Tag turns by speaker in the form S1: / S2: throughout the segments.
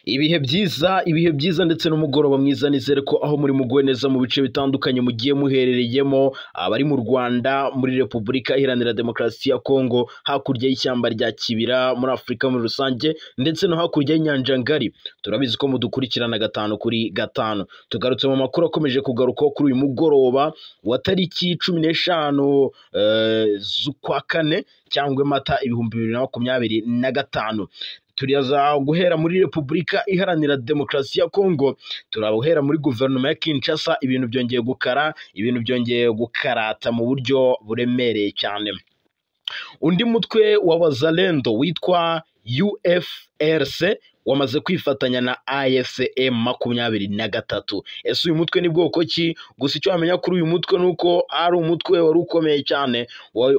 S1: Ibihe byiza ndetse n'umugoroba mwiza, nizere ko aho muri mugwe neza mu bice bitandukanye mugiye muherereyemo, abari mu Rwanda, muri Repubulika Iharanira Demokarasi ya Kongo, hakurya y'ishyamba rya Kibira, muri Afurika muri rusange ndetse no hakurya y'inyanja ngari. Turabizi ko mudukurikirana 5 kuri 5. Tugarutse mu makuru akomeje kugaruka kuri uyu mugoroba wa tariki 15 z'ukwa kane cyangwa Mata 2025. Turiyaza guhera muri Repubulika Iharanira Demokarasi ya Kongo, turabuhera muri guverinoma ya Kinshasa. Ibintu byongeye gukarata mu buryo buremereye cyane. Undi mutwe wa Wazalendo witwa UFRC wamaze kwifatanya na AFCM 23. Ese uyu mutwe ni bwoko ki? Gusa icyo wamenya kuri uyu mutwe nuko ari umutwe wari ukomeye cyane,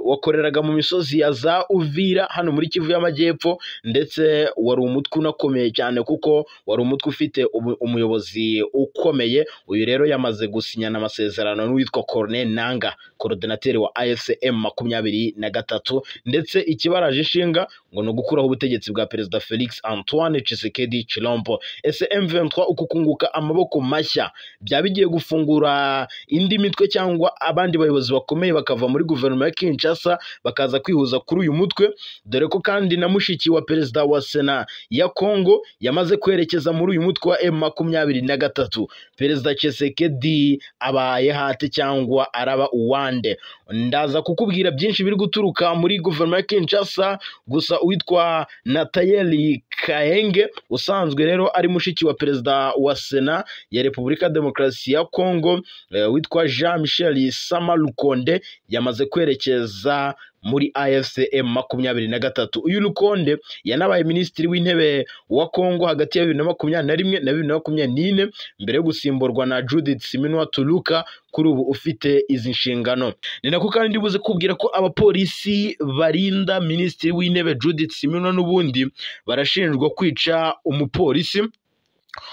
S1: wakoreraga mu misozi ya za Uvira hano muri Kivu y'Amajyepfo, ndetse wari umutwe unakomeye cyane kuko wari umutwe ufite umuyobozi ukomeye. Uyu rero yamaze gusinyana amasezerano n'uwitwa Corneille Nangaa, coordinateur wa AFCM 23, ndetse ikibaraje ishinga ngo no gukuraho ubutegetsi bwa Perezida Felix Antoine Tshisekedi Tshilombo. M23 uku kunguka amaboko mashya byabigiye gufungura indi mitwe cyangwa abandi bayobozi bakomeye bakava muri guverinoma ya Kinshasa bakaza kwihuza kuri uyu mutwe, dore ko kandi na mushiki wa perezida wa Sena ya Kongo yamaze kwerekeza muri uyu mutwe wa M23. Perezida Tshisekedi abaye hate cyangwa araba uwande? Ndaza kukubwira byinshi biri guturuka muri guverinoma ya Kinshasa. Gusa uwitwa Natayeli Kahenge usanzwe rero ari mushiki wa perezida wa Sena ya Repubulika Demokarasi ya Kongo, witwa Jean Michel Sama Lukonde, yamaze kwerekeza muri AFCM 23. Uyu Lukonde yanabaye minisitiri w'intebe wa Kongo hagati ya 2021 na 2024 mbere yo gusimburwa na Judith Suminwa Tuluka, kuri ubu ufite izi nshingano. Ni nako kandi ndibuze kubwira ko abapolisi barinda minisitiri w'intebe Judith Suminwa n'ubundi barashinjwa kwica umupolisi,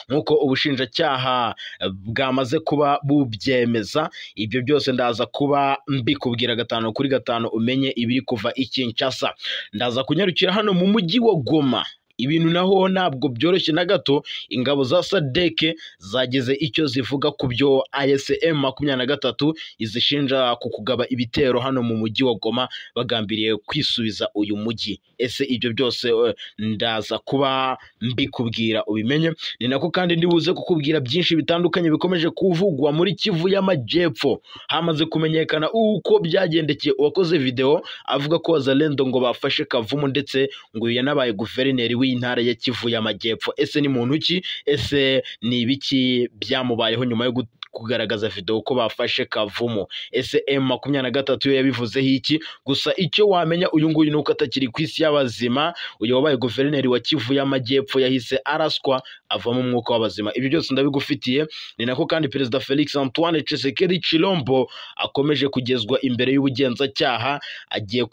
S1: nkuko ubushinjacyaha bwamaze kuba bubyemeza. Ibyo byose ndaza kuba mbikubwira 5 kuri 5 umenye ibiri kuva i Kinshasa. Ndaza kunyarukira hano mu mujyi wa Goma. Ibintu naho ntabwo byoroshye na gato. Ingabo za SADC zageze icyo zivuga ku byo AFCM 23 izishinja ku kugaba ibitero hano mu mujyi wa Goma bagambiriye kwisubiza uyu mujyi. Ese ibyo byose ndaza kuba mbikubwira ubimenye. Ni nako kandi ndibuze kukubwira byinshi bitandukanye bikomeje kuvugwa muri Kivu y'Amajyepfo. Hamaze kumenyekana uko byagendekeye uwakoze video avuga ko Wazalendo ngo bafashe Kavumu, ndetse ngo yanabaye guverineri w'intara ya Kivu y'Amajyepfo. Ese ni muntu ki? Ese ni ibiki byamubayeho nyuma yo kugaragaza video ko bafashe Kavumu? Ese M23 yo yabivuzeho iki? Gusa icyo wamenya uyu nguyu nuko atakiri ku isi y'abazima. Uyu wabaye guverineri wa Kivu y'Amajyepfo yahise araswa avamo umwuka w'abazima. Ibyo byose ndabigufitiye. Ni nako kandi Perezida Felix Antoine Tshisekedi Tshilombo akomeje kugezwa imbere y'ubugenzacyaha, agiye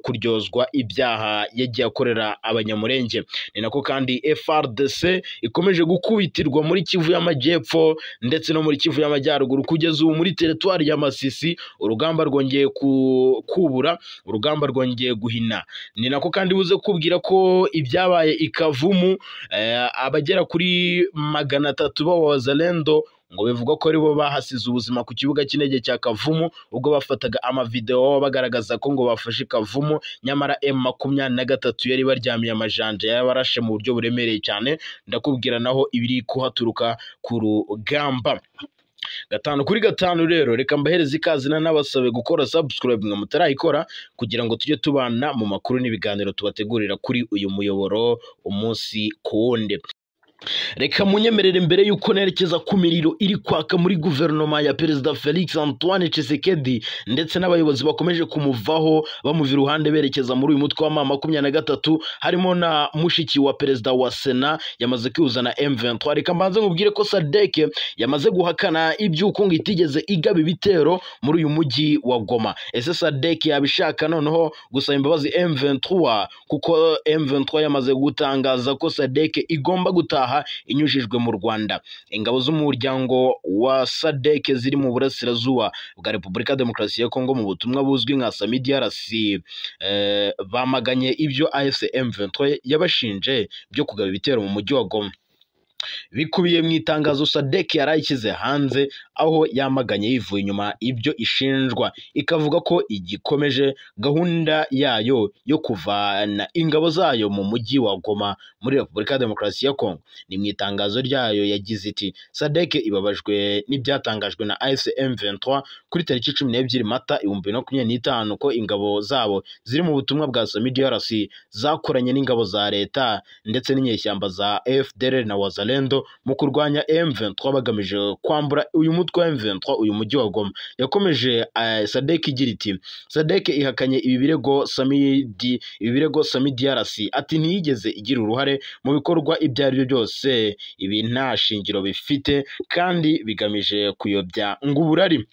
S1: kuryozwa ibyaha yagiye akorera abanyamurenge. Ni nako kandi FARDC ikomeje gukubitirwa muri Kivu y'Amajyepfo ndetse no muri Kivu y'Amajyaruguru. Kugeza ubu muri teritwari ya Masisi urugamba rwongeye kubura, urugamba rwongeye guhina. Ni nako kandi buze kubwira ko ibyabaye ikavumu, abagera kuri 300 b'Abazalendo ngo bivuga ko aribo bahasize ubuzima ku kibuga cy'indege cya Kavumu ubwo bafataga amavideo bagaragaza ko ngo bafashe Kavumu, nyamara M23 yari baryamiye amajanja yabarashe mu buryo buremereye cyane. Ndakubwira naho ibiri kuhaturuka ku rugamba. 5 kuri 5 rero reka mbahereze ikaze n'abasabe gukora subscribe mwe mutarayikora, kugira ngo tujye tubana mu makuru n'ibiganiro tubategurira kuri uyu muyoboro umunsi ku wundi. Reka munyemerere mbere yuko nerekeza ku miriro iri kwaka muri guverinoma ya Perezida Felix Antoine Tshisekedi ndetse n'abayobozi bakomeje kumuvaho bamuva iruhande berekeza muri uyu mutwe wa M23, harimo na mushiki wa perezida wa Sena yamaze kwihuzana M23. Reka mbanze nkubwire ko SADC yamaze guhakana iby'uko ngo itigeze igaba ibitero muri uyu mujyi wa Goma. Ese SADC yabishaka noneho gusaba imbabazi M23, kuko M23 yamaze gutangaza ko SADC igomba gutaha itaha inyujijwe mu Rwanda. Ingabo z'umuryango wa SADC ziri mu burasirazuba bwa Repubulika ya Demokarasi ya Kongo mu butumwa buzwi nka Sami DRC bamaganye ibyo AFC M23 yabashinje byo kugaba ibitero mu mujyi wa Goma. Bikubiye mu itangazo SADC yarayishyize hanze, aho yamaganye yivuye inyuma ibyo ishinjwa, ikavuga ko igikomeje gahunda yayo yo kuvana ingabo zayo mu mujyi wa Goma muri Repubulika ya Demokarasi ya Kongo. Ni mu itangazo ryayo yagize iti SADC ibabajwe n'ibyatangajwe na AFC M23 kuri tariki 12 Mata 2025 ko ingabo zabo ziri mu butumwa bwa Sami DRC zakoranye n'ingabo za leta ndetse n'inyeshyamba za FDLR na Wazalendo mu kurwanya M23 bagamije kwambura uyu mutwe wa M23 uyu mujyi wa Goma. Yakomeje SADC igira iti SADC ihakanye ibi birego Sami DRC ati ntiyigeze igira uruhare mu bikorwa ibyo ari byo byose, ibi nta shingiro bifite kandi bigamije kuyobya nguburari.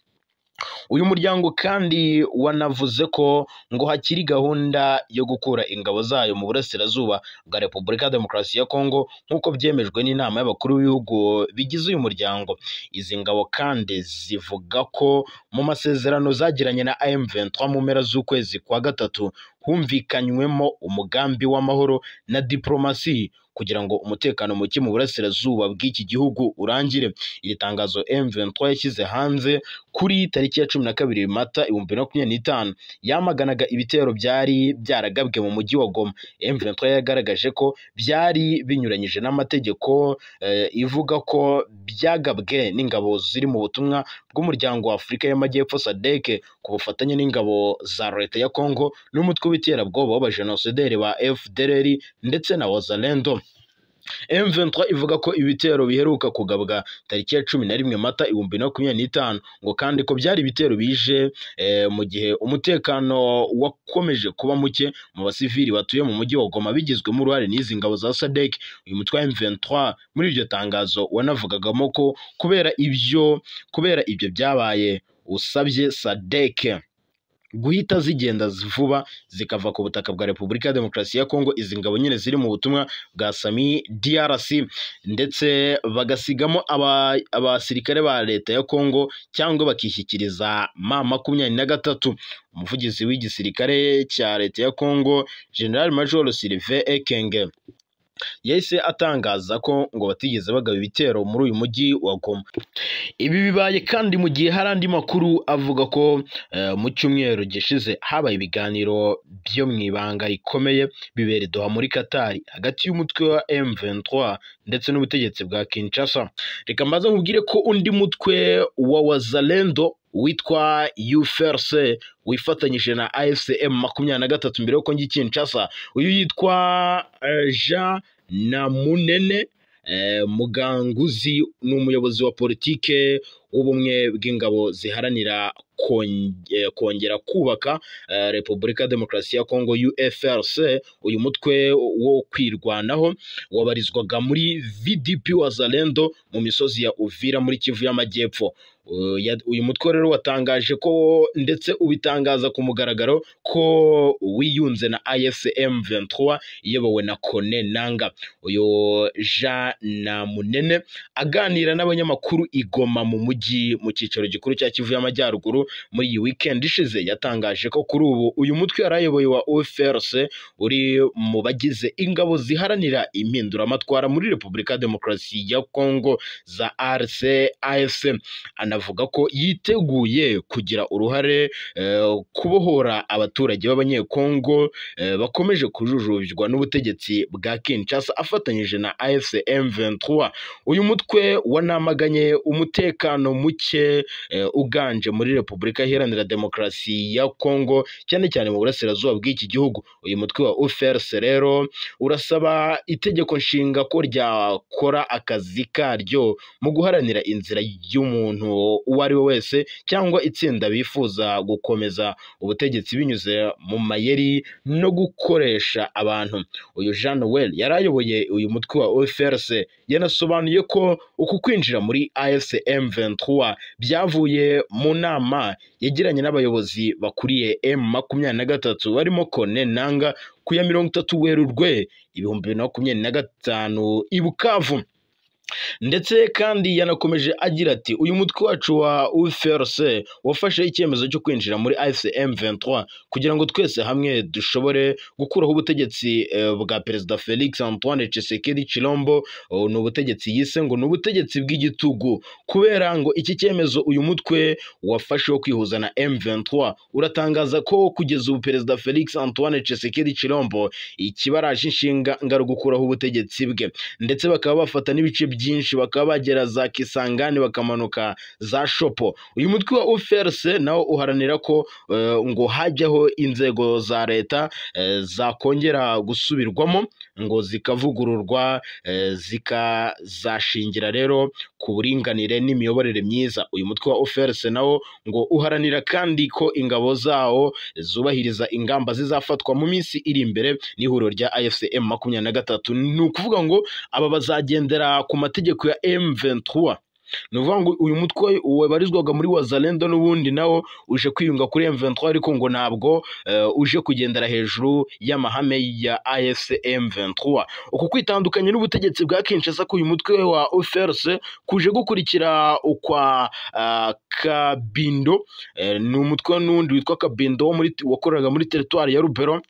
S1: Uyu muryango kandi wanavuze ko ngo hakiri gahunda yo gukura ingabo zayo mu burasirazuba bwa Repubulika ya Demokarasi ya Kongo nk'uko byemejwe n'inama y'abakuru b'ibihugu bigize uyu muryango. Izi ngabo kandi zivuga ko mu masezerano zagiranye na M23 mu mpera z'ukwezi kwa gatatu humvikanywemo umugambi w'amahoro na diplomasi kugira ngo umutekano muke mu burasirazuba bw'iki gihugu urangire. Iri tangazo M23 yashyize hanze kuri tariki ya 12 Mata 2025 yamaganaga ibitero byari byaragabwe mu mujyi wa Goma. M23 yagaragaje ko byari binyuranyije n'amategeko, ivuga ko byagabwe n'ingabo ziri mu butumwa bw'umuryango wa Afurika y'Amajyepfo SADC ku bufatanye n'ingabo za leta ya Kongo n'umutwe w'iterabwoba w'abajenosideri ba FDLR ndetse na Wazalendo. M23 ivuga ko ibitero biheruka kugabwa tariki ya 11 Mata 2025 ngo kandi ko byari ibitero bije mu gihe umutekano wakomeje kuba muke mu basivili batuye mu mujyi wa Goma bigizwemo uruhare n'izi ngabo za SADC. Uyu mutwe wa M23 muri iryo tangazo wanavugagamo ko kubera ibyo byabaye usabye SADC guhita zigenda vuba zikava ku butaka bwa Repubulika ya Demokarasi ya Kongo. Izi ngabo nyine ziri mu butumwa bwa Sami DRC ndetse bagasigamo abasirikare ba leta ya Kongo cyangwa bakishyikiriza M23. Umuvugizi w'igisirikare cya leta ya Kongo General Major Sylvain Ekenge yahise atangaza ko ngo batigeze bagaba ibitero muri uyu mujyi wa Goma. Ibi bibaye kandi mu gihe hari andi makuru avuga ko mu cyumweru gishize habaye ibiganiro byo mu ibanga rikomeye bibera Doha muri Qatar hagati y'umutwe wa M23 ndetse n'ubutegetsi bwa Kinshasa. Reka mbaza nkubwire ko undi mutwe wa Wazalendo witwa UFRC wifatanyije na AFC M23 mbere yuko njya Kinshasa. Uyu yitwa Jean Namunene Muganguzi ni umuyobozi wa politike w'ubumwe bw'ingabo ziharanira kongera kubaka Repubulika ya Demokarasi ya Kongo UFRC. Uyu mutwe wo kwirwanaho wabarizwaga muri VDP Wazalendo mu misozi ya Uvira muri Kivu y'Amajyepfo. Uyu mutwe rero watangaje ko ndetse ubitangaza ku mugaragaro ko wiyunze na AFC M23 iyobowe na Kone Nanga. Uyu Jean Namunene aganira n'abanyamakuru igoma mu mujyi mu cyicaro gikuru cya Kivu y'Amajyaruguru muri iyi weekend ishize yatangaje ko kuri ubu uyu mutwe yarayoboye wa UFRC uri mu bagize ingabo ziharanira impinduramatwara muri Repubulika ya Demokarasi ya Kongo za RCAF. Anavuga ko yiteguye kugira uruhare kubohora abaturage b'abanyekongo bakomeje kujujubizwa n'ubutegetsi bwa Kinshasa afatanyije na AFC M23. Uyu mutwe wanamaganye umutekano muke uganje muri Repubulika Iharanira Demokarasi ya Kongo cyane cyane mu burasirazuba bw'iki gihugu. Uyu mutwe wa UFRC rero urasaba itegeko nshinga ko ryakora akazi karyo mu guharanira inzira y'umuntu uwo ari we wese cyangwa itsinda bifuza gukomeza ubutegetsi binyuze mu mayeri no gukoresha abantu. Uyu Jean Noel yarayoboye uyu mutwe wa UFRC yanasobanuye ko uku kwinjira muri AFC M23 M23 byavuye mu nama yagiranye n'abayobozi bakuriye M23 barimo Kone Nanga ku ya 30 Werurwe 2025 i Bukavu. Ndetse kandi yanakomeje agira ati uyu mutwe wacu wa UFRC wafashe icyemezo cyo kwinjira muri AFC M23 kugira ngo twese hamwe dushobore gukuraho ubutegetsi bwa Perezida Felix Antoine Tshisekedi Tshilombo. Ni ubutegetsi yise ngo ni ubutegetsi bw'igitugu, kubera ngo iki cyemezo uyu mutwe wafashe wo kwihuza na M23 uratangaza ko kugeza ubu Perezida Felix Antoine Tshisekedi Tshilombo ikibaraje inshinga ngaro gukuraho ubutegetsi bwe, ndetse bakaba bafata n'ibice byinshi, bakaba bagera za Kisangani bakamanuka za Shopo. Uyu mutwe wa UFRC nawo uharanira ko ngo hajyaho inzego za leta zakongera gusubirwamo ngo zikavugururwa, zikazashingira rero ku buringanire n'imiyoborere myiza. Uyu mutwe wa UFRC nawo ngo uharanira kandi ko ingabo zawo zubahiriza ingamba zizafatwa mu minsi iri imbere n'ihuriro rya AFC M23. Ni ukuvuga ngo aba bazagendera ku mategeko ya M23. Ni ukuvuga ngo uyu mutwe wabarizwaga muri Wazalendo n'ubundi nawo uje kwiyunga kuri M23, ariko ngo ntabwo uje kugendera hejuru y'amahame ya AFC M23. Uku kwitandukanya n'ubutegetsi bwa Kinshasa k'uyu mutwe wa UFRC kuje gukurikira ukwa Kabindo. Ni umutwe n'undi witwa Kabindo wakoreraga muri teritwari ya Rubero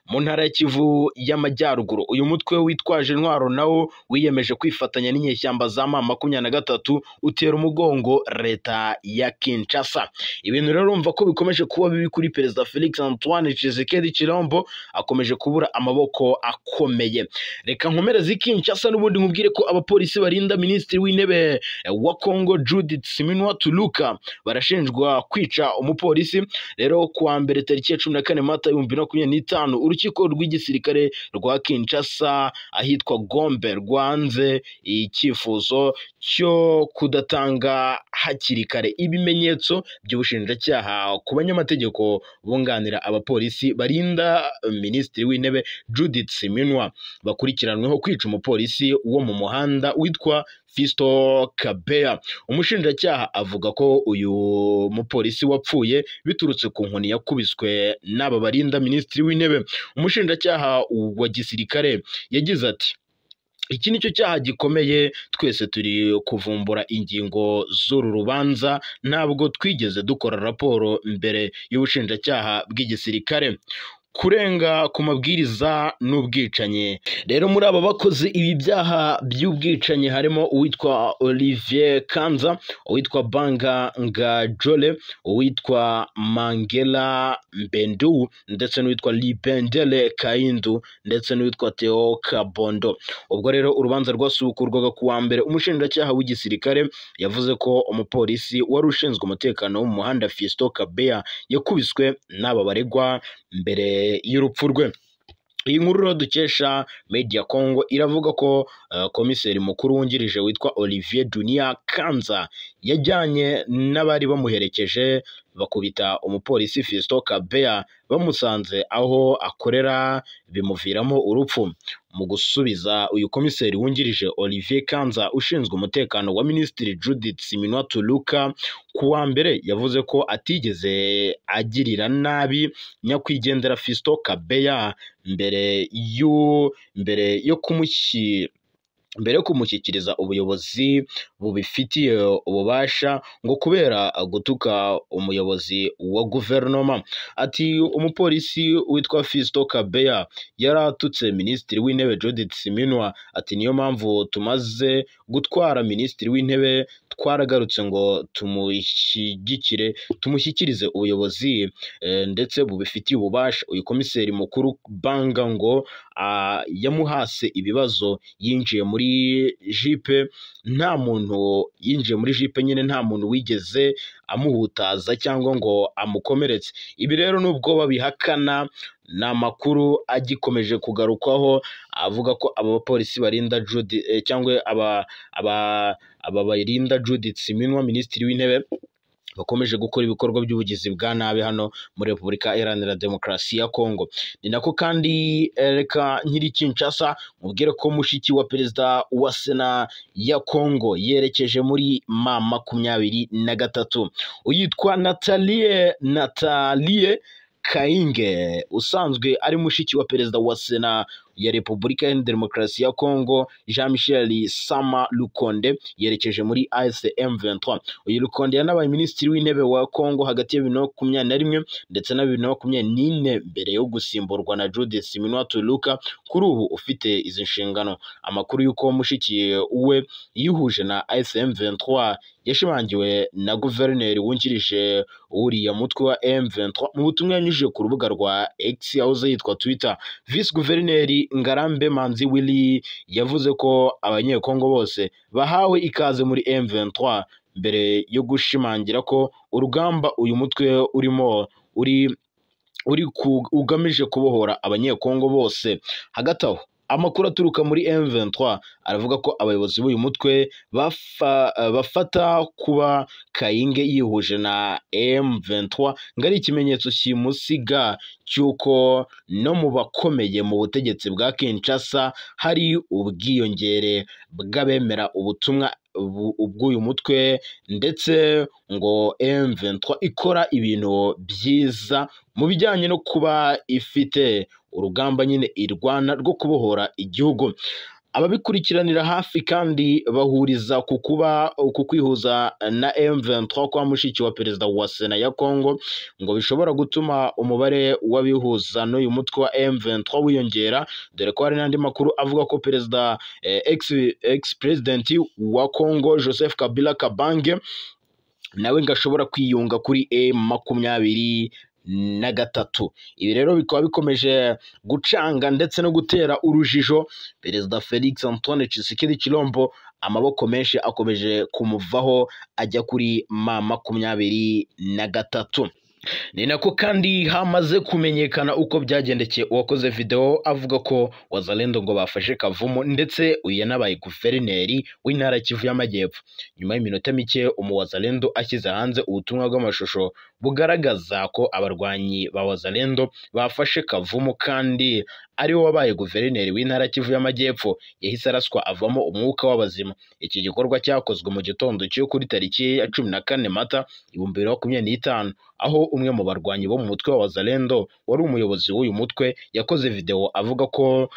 S1: mu ntara ya Kivu y'Amajyaruguru. Uyu mutwe witwaje intwaro nawo wiyemeje kwifatanya n'inyeshyamba za M23 utera umugongo leta ya Kinshasa. Ibintu rero urumva ko bikomeje kuba bibi kuri Perezida Felix Antoine Tshisekedi Tshilombo, akomeje kubura amaboko akomeye. Reka nkomereze Kinshasa n'ubundi nkubwire ko abapolisi barinda Minisitiri w'Intebe wa Congo Judith Suminwa Tuluka barashinjwa kwica umupolisi. Rero kuwa mbere tariki ya 14 Mata 2025 urukiko rw'igisirikare rwa Kinshasa ahitwa Gombe rwanze icyifuzo cyo kudatanga hakiri kare ibimenyetso by'ubushinjacyaha ku banyamategeko bunganira abapolisi barinda Minisitiri w'Intebe Judith Suminwa bakurikiranweho kwica umupolisi wo mu muhanda witwa Fisto Kabeya. Umushinjacyaha avuga ko uyu mupolisi wapfuye biturutse ku nkoni yakubiswe n'aba barinda Minisitiri w'Intebe. Umushinjacyaha wa gisirikare yagize ati iki nicyo cyaha gikomeye, twese turi kuvumbura ingingo z'uru rubanza, ntabwo twigeze dukora raporo mbere y'ubushinjacyaha bw'igisirikare. Kurenga ku mabwiriza n'ubwicanyi. Rero muri aba bakoze ibi byaha by'ubwicanyi harimo uwitwa Olivier Kanza, uwitwa Banga Ngajole, uwitwa Mangela Mbendu, ndetse n'uwitwa Libendele Kaindu, ndetse n'uwitwa Theo Kabondo. Ubwo rero urubanza rwasubukurwaga ku wa mbere, umushinjacyaha w'igisirikare yavuze ko umupolisi wari ushinzwe umutekano wo mu muhanda Fisto Kabeya yakubiswe n'aba baregwa mbere y'urupfu rwe. Iyi nkuru dukesha Media Congo iravuga ko komiseri mukuru wungirije witwa Olivier Dunia Kanza yajyanye n'abari bamuherekeje bakubita umupolisi Fisto Kabeya bamusanze aho akorera bimuviramo urupfu. Mu gusubiza, uyu komiseri wungirije Olivier Kanza ushinzwe umutekano wa Minisitiri Judith Suminwa Tuluka ku wa mbere yavuze ko atigeze agirira nabi nyakwigendera Fisto Kabeya mbere yo kumushyikiriza ubuyobozi bubifitiye ububasha ngo kubera gutuka umuyobozi wa guverinoma. Ati umupolisi witwa Fisto Kabeya yaratutse Minisitiri w'Intebe Judith Suminwa, ati niyo mpamvu tumaze gutwara Minisitiri w'Intebe twaragarutse ngo tumushyikirize ubuyobozi ndetse bubifitiye ububasha. Uyu komiseri mukuru Banga ngo yamuhase ibibazo, yinjiye muri jipe, nta muntu yinjiye muri jipe nyine, nta muntu wigeze amuhutaza cyangwa ngo amukomeretse. Ibi rero nubwo babihakana, ni amakuru agikomeje kugarukwaho avuga ko aba bapolisi barinda cyangwa aba barinda Judith Suminwa Minisitiri w'Intebe bakomeje gukora ibikorwa by'ubugizi bwa nabi hano muri Repubulika Iharanira Demokarasi ya Kongo. Ni nako kandi reka nkiri Kinshasa mubwire ko mushiki wa perezida wa Sena ya Kongo yerekeje muri M23, uyitwa Nathalie Kainge usanzwe ari mushiki wa perezida wa Sena ya Repubulika Iharanira Demokarasi ya Kongo Jean Michel Sama Lukonde yerekeje muri M23. Uyu Lukonde yanabaye minisitiri w'intebe wa Kongo hagati ya 2021 ndetse na 2024 mbere yo gusimburwa na Judith Suminwa Tuluka kuri ubu ufite izi nshingano. Amakuru y'uko mushiki we yihuje na M23 yashimangiwe na guverineri wungirije uriya mutwe wa M23 mu butumwa yanyujije ku rubuga rwa X yahoze yitwa Twitter. Vice guverineri Ngarambe Manzi Willy yavuze ko abanyekongo bose bahawe ikaze muri M23 mbere yo gushimangira ko urugamba uyu mutwe urimo ugamije kubohora abanyekongo bose. Hagati aho amakuru aturuka muri M23 aravuga ko abayobozi b'uyu mutwe bafata kuba Kainge yihuje na M23 ngari ikimenyetso kimusiga cyuko no mu bakomeye mu butegetsi bwa Kinshasa hari ubwiyongere bw'abemera ubutumwa ubw'uyu mutwe, ndetse ngo M23 ikora ibintu byiza mu bijyanye no kuba ifite urugamba nyine irwana rwo kubohora igihugu. Ababikurikiranira hafi kandi bahuriza ku kwihuza na M23 kwa mushiki wa perezida wa Sena ya Kongo ngo bishobora gutuma umubare w'abihuza n'uyu mutwe wa M23 wiyongera, dore ko hari n'andi makuru avuga ko perezida ex-president wa Kongo Joseph Kabila Kabange nawe ngashobora kwiyunga kuri M23. Ibi rero bikaba bikomeje gucanga ndetse no gutera urujijo perezida Felix Antoine Tshisekedi Tshilombo. Amaboko menshi akomeje kumuvaho ajya kuri M23. Ni nako kandi hamaze kumenyekana uko byagendekeye uwakoze video avuga ko Wazalendo ngo bafashe Kavumu, ndetse uyu yanabaye guverineri w'intara Kivu y'Amajyepfo. Nyuma y'iminota mike Wazalendo ashyize hanze ubutumwa bw'amashusho bugaragaza ko abarwanyi ba Wazalendo bafashe Kavumu kandi ariwe wabaye guverineri w'intara Kivu y'Amajyepfo yahise araswa avamo umwuka w'abazima. Iki gikorwa cyakozwe mu gitondo cyo kuri tariki ya 14 Mata 2025, aho umwe mu barwanyi bo mu mutwe wa Wazalendo wari umuyobozi w'uyu mutwe yakoze video avuga ko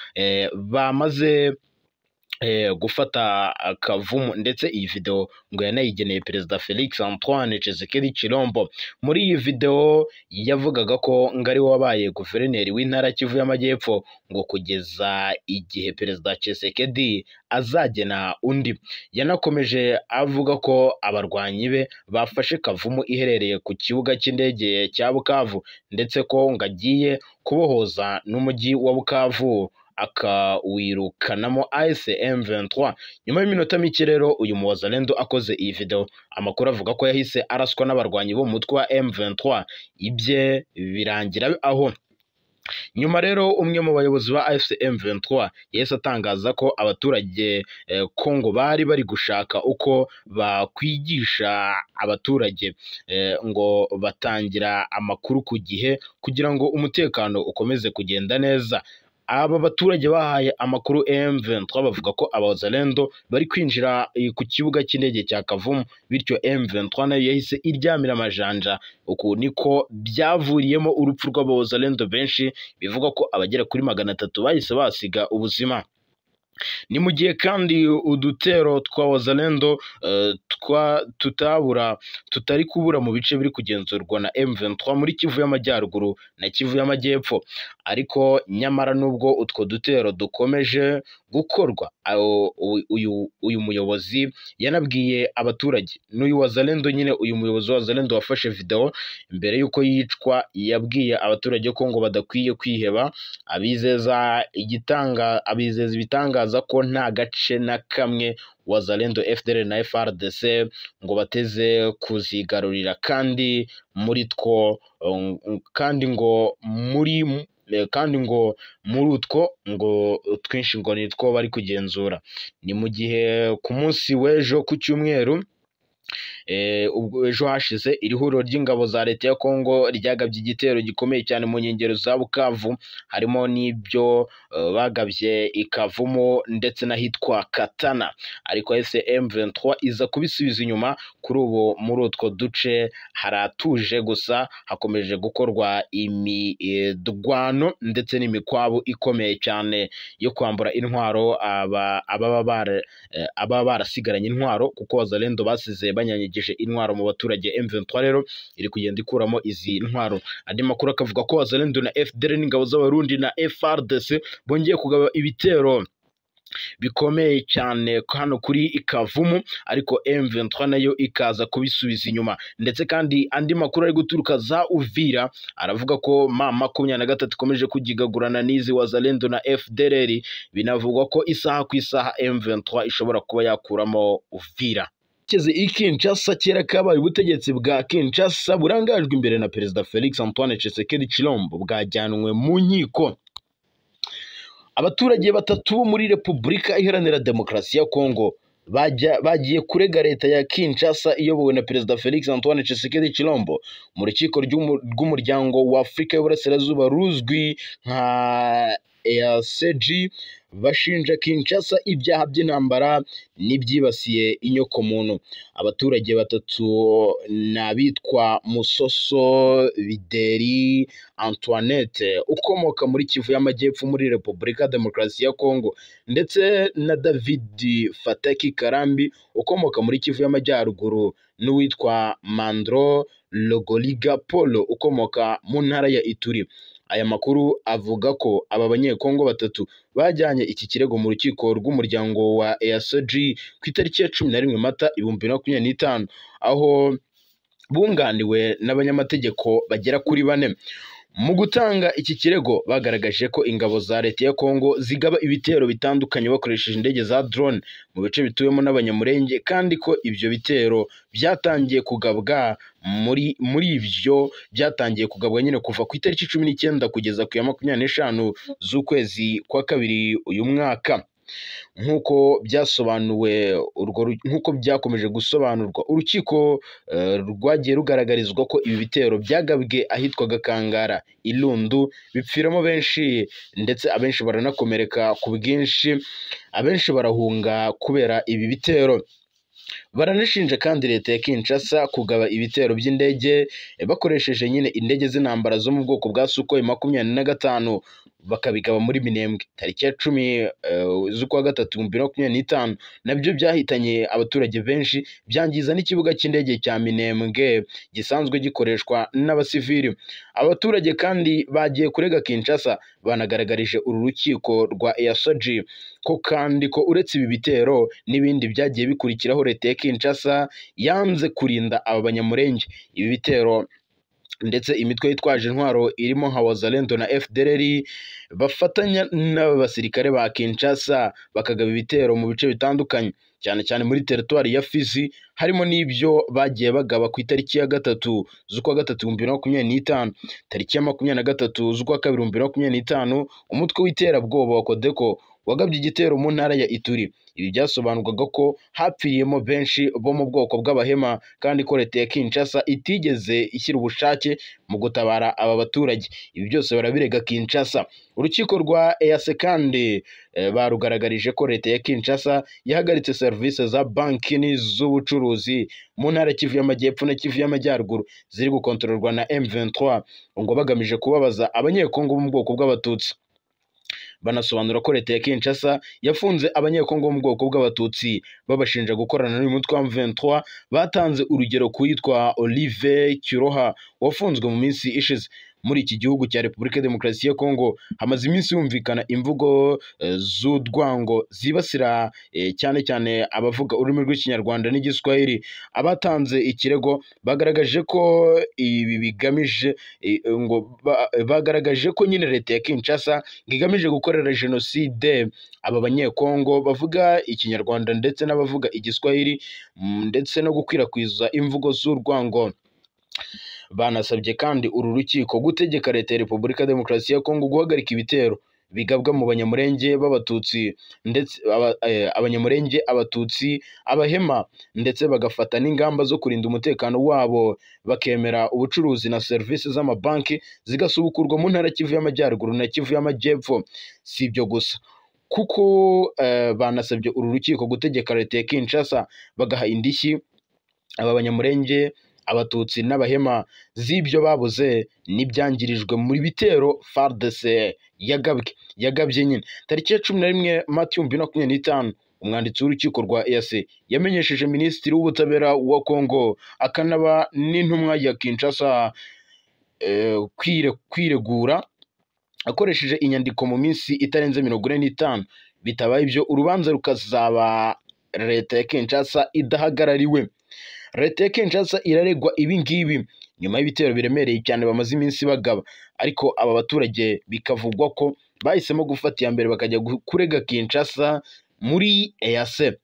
S1: bamaze gufata Kavumu, ndetse iyi video ngo yanayigeneye perezida Felix Antoine Tshisekedi Tshilombo. Muri iyi video yavugaga ko ngari wabaye guverineri w'intara Kivu y'Amajyepfo ngo kugeza igihe perezida Tshisekedi azagena undi. Yanakomeje avuga ko abarwanyi be bafashe Kavumu iherereye ku kibuga cy'indege cya Bukavu, ndetse ko ngagiye kubohoza n'umujyi wa Bukavu akawirukanamo M23. Nyuma y'iminota mike rero uyu Wazalendo akoze iyi video, amakuru avuga ko yahise araswa n'abarwanyi bo mu mutwe wa M23, ibye birangira aho. Nyuma rero umwe mu bayobozi ba AFC M23 yahise atangaza ko abaturage Kongo bari gushaka uko bakwigisha abaturage ngo batangira amakuru ku gihe kugira ngo umutekano ukomeze kugenda neza. Aba baturage bahaye amakuru M23 bavuga ko Abazalendo bari kwinjira ku kibuga cy'indege cya Kavumu, bityo M23 nayo yahise iryamira amajanja. Uku niko byavuriyemo urupfu rw'Abazalendo benshi, bivuga ko abagera kuri 300 bahise basiga ubuzima. Ni mu gihe kandi udutero twa Wazalendo tutari kubura mu bice biri kugenzurwa na M23 muri Kivu y'Amajyaruguru na Kivu y'Amajyepfo. Ariko nyamara nubwo utwo dutero dukomeje gukorwa, uyu muyobozi yanabwiye abaturage, n'uyu Wazalendo nyine, uyu muyobozi wa Wazalendo wafashe video mbere yuko yicwa, yabwiye abaturage ko ngo badakwiye kwiheba, abizeza ibitangaza ko nta gace na kamwe Wazalendo, FDL na FRDC ngo bateze kuzigarurira, kandi muri utwo ngo twinshi ngo nitwo bari kugenzura. Ni mu gihe ku munsi w'ejo ku cyumweru ubwo ejo hashize iri huriro ry'ingabo za leta ya Kongo ryagabye igitero gikomeye cyane mu nkengero za Bukavu, harimo n'ibyo bagabye ikavumo ndetse n'ahitwa Katana, ariko M23 iza kubisubiza inyuma. Kuri ubu muri utwo duce haratuje, gusa hakomeje gukorwa imidwano ndetse n'imikwabu ikomeye cyane yo kwambura intwaro ababa barasigaranye intwaro, kuko Wazalendo basize banyanyagije intwaro mu baturage. M23 rero iri kugenda ikuramo izi ntwaro. Andi makuru akavuga ko Wazalendo na FDL n'ingabo z'Abarundi na FARDC bongeye kugaba ibitero bikomeye cyane hano kuri Ikavumu, ariko M23 nayo ikaza kubisubiza inyuma. Ndetse kandi andi makuru ari guturuka za Uvira aravuga ko M23 ikomeje kugigagurana n'izi Wazalendo na FDLR, binavugwa ko isaha ku isaha M23 ishobora kuba yakuramo Uvira. Kinshasa kera kabaye ubutegetsi bwa Kinshasa burangajwe imbere na Perezida Felix Antoine Tshisekedi Tshilombo bwajyanwe mu nkiko. Abaturage batatu bo muri Repubulika Iharanira Demokarasi ya Kongo bagiye kurega leta ya Kinshasa iyobowe na Perezida Felix Antoine Tshisekedi Tshilombo mu rukiko rw'umuryango wa Afurika y'Uburasirazuba ruzwi nka EACG, bashinja Kinshasa ibyaha by'intambara n'ibyibasiye inyokomuntu. Abaturage batatu n'abitwa Musoso Bideri Antoinette ukomoka muri Kivu y'Amajyepfo muri Repubulika ya Demokarasi ya Kongo, ndetse na David Fataki Karambi ukomoka muri Kivu y'Amajyaruguru, n'uwitwa Mandro Logoliga Polo ukomoka mu ntara ya Ituri. Aya makuru avuga ko aba banyekongo batatu bajyanye iki kirego mu rukiko rw'umuryango wa EACG ku itariki ya 11 Mata 2025, aho bunganiwe n'abanyamategeko bagera kuri 4. Mu gutanga iki kirego bagaragaje ko ingabo za leta ya Kongo zigaba ibitero bitandukanye bakoresheje indege za drone mu bice bituyemo n'abanyamurenge, kandi ko ibyo bitero byatangiye kugabwa muri ibyo byatangiye kugabwa nyine kuva ku itariki 19 kugeza ku ya 25 z'ukwezi kwa kabiri uyu mwaka. Nk'uko byakomeje gusobanurwa, urukiko rwagiye rugaragarizwa ko ibi bitero byagabwe ahitwa Gakangara Ilundu, bipfiramo benshi ndetse abenshi baranakomereka ku bwinshi, abenshi barahunga kubera ibi bitero. Baranashinja kandi leta ya Kinshasa kugaba ibitero by'indege bakoresheje nyine indege z'intambara zo mu bwoko bwa Sukhoi 25 bakabigaba muri Minembwe tariki ya 10 z'ukwa gatatu 2025. Nabyo byahitanye abaturage benshi, byangiza n'ikibuga cy'indege cya Minembwe gisanzwe gikoreshwa n'abasivili. Abaturage kandi bagiye kurega Kinshasa banagaragarije uru rukiko rwa EACG ko kandi ko uretse ibi bitero n'ibindi byagiye bikurikiraho, leta ya Kinshasa yanze kurinda aba banyamurenge. Ibi bitero ndetse imitwe yitwaje intwaro irimo nka Wazalendo na FDLR bafatanya n'abasirikare ba Kinshasa bakagaba ibitero mu bice bitandukanye, cyane cyane muri teritwari ya Fizi, harimo n'ibyo bagiye bagaba ku itariki ya 3 z'ukwa gatatu 2025, tariki ya 23 z'ukwa kabiri 2025 umutwe w'iterabwoba wa Kodeko wagabye igitero mu ntara ya Ituri. Ibi byasobanurwaga ko hapfiriyemo benshi bo mu bwoko bw'Abahema, kandi ko leta ya Kinshasa itigeze ishyira ubushake mu gutabara aba baturage. Ibi byose barabirega Kinshasa. Urukiko rwa EAC kandi barugaragarije ko leta ya Kinshasa yahagaritse serivisi za banki n'iz'ubucuruzi mu ntara Kivu y'Amajyepfo na Kivu y'Amajyaruguru ziri gukontororwa na M23, ngo bagamije kubabaza abanyekongo bo mu bwoko bw'Abatutsi. Banasobanura ko leta ya Kinshasa yafunze abanyekongo bo mu bwoko bw'Abatutsi babashinja gukorana n'uyu mutwe wa M23. Batanze urugero ku yitwa Olive Kiroha wafunzwe mu minsi ishize. Muri iki gihugu cya Repubulika ya Demokarasi ya Kongo hamaze iminsi humvikana imvugo z'udwango zibasira cyane cyane abavuga ururimi rw'Ikinyarwanda n'Igiswahili. Abatanze ikirego bagaragaje ko ibi bigamije bagaragaje ko nyine leta ya Kinshasa igamije gukorera jenoside aba banyekongo bavuga Ikinyarwanda ndetse n'abavuga Igiswahili, ndetse no gukwirakwiza imvugo z'urwango. Banasabye kandi uru rukiko gutegeka leta ya Repubulika ya Demokarasi ya Kongo guhagarika ibitero bigabwa mu banyamurenge b'abatutsi ndetse abanyamurenge, abatutsi, abahema, ndetse bagafata n'ingamba zo kurinda umutekano wabo, bakemera ubucuruzi na serivisi z'amabanki zigasubukurwa mu ntara Kivu y'Amajyaruguru na Kivu y'Amajyepfo. Si ibyo gusa kuko banasabye uru rukiko gutegeka leta ya Kinshasa bagaha indishyi aba banyamurenge, abatutsi n'abahema z'ibyo babuze n'ibyangirijwe muri bitero FARDC yagabye nyine. Tariki ya 11 Mata 2025 umwanditsi w'urukiko rwa EAC yamenyesheje Minisitiri w'Ubutabera wa Kongo akanaba n'intumwa ya Kinshasa kwiregura akoresheje inyandiko mu minsi itarenze 45. Bitabaye ibyo urubanza rukazaba leta ya Kinshasa idahagarariwe. Leta ya Kinshasa iraregwa ibi ngibi nyuma y'ibitero biremereye cyane bamaze iminsi bagaba, ariko aba baturage bikavugwa ko bahisemo gufata iya mbere bakajya kurega Kinshasa muri EAC.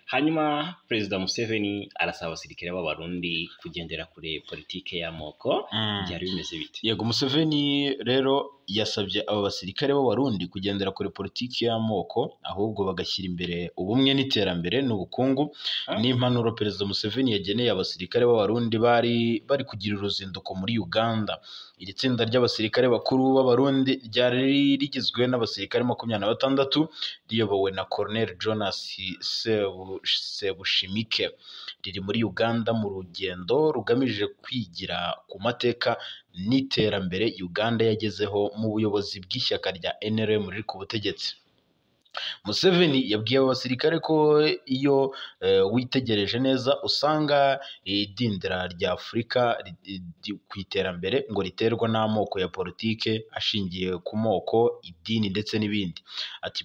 S2: Hanyuma Perezida Museveni arasaba abasirikare b'Abarundi kugendera kure politike y'amoko. Byari bimeze bite?
S1: Yego, Museveni rero yasabye aba basirikare b'Abarundi kugendera kure politiki y'amoko, ahubwo bagashyira imbere ubumwe n'iterambere n'ubukungu. N'impanuro Perezida Museveni yageneye abasirikare b'Abarundi bari kugira uruzinduko muri Uganda. Iri tsinda ry'abasirikare bakuru b'Abarundi ryari rigizwe n'abasirikare 26 riyobowe na Colonel Jonas Sebushimike. Riri muri Uganda mu rugendo rugamije kwigira ku mateka n'iterambere Uganda yagezeho mu buyobozi bw'ishyaka rya NRM riri ku butegetsi. Museveni yabwiye aba basirikare ko iyo witegereje neza usanga idindira rya Afurika ku iterambere ngo riterwa n'amoko ya politike ashingiye ku moko, idini ndetse n'ibindi. Ati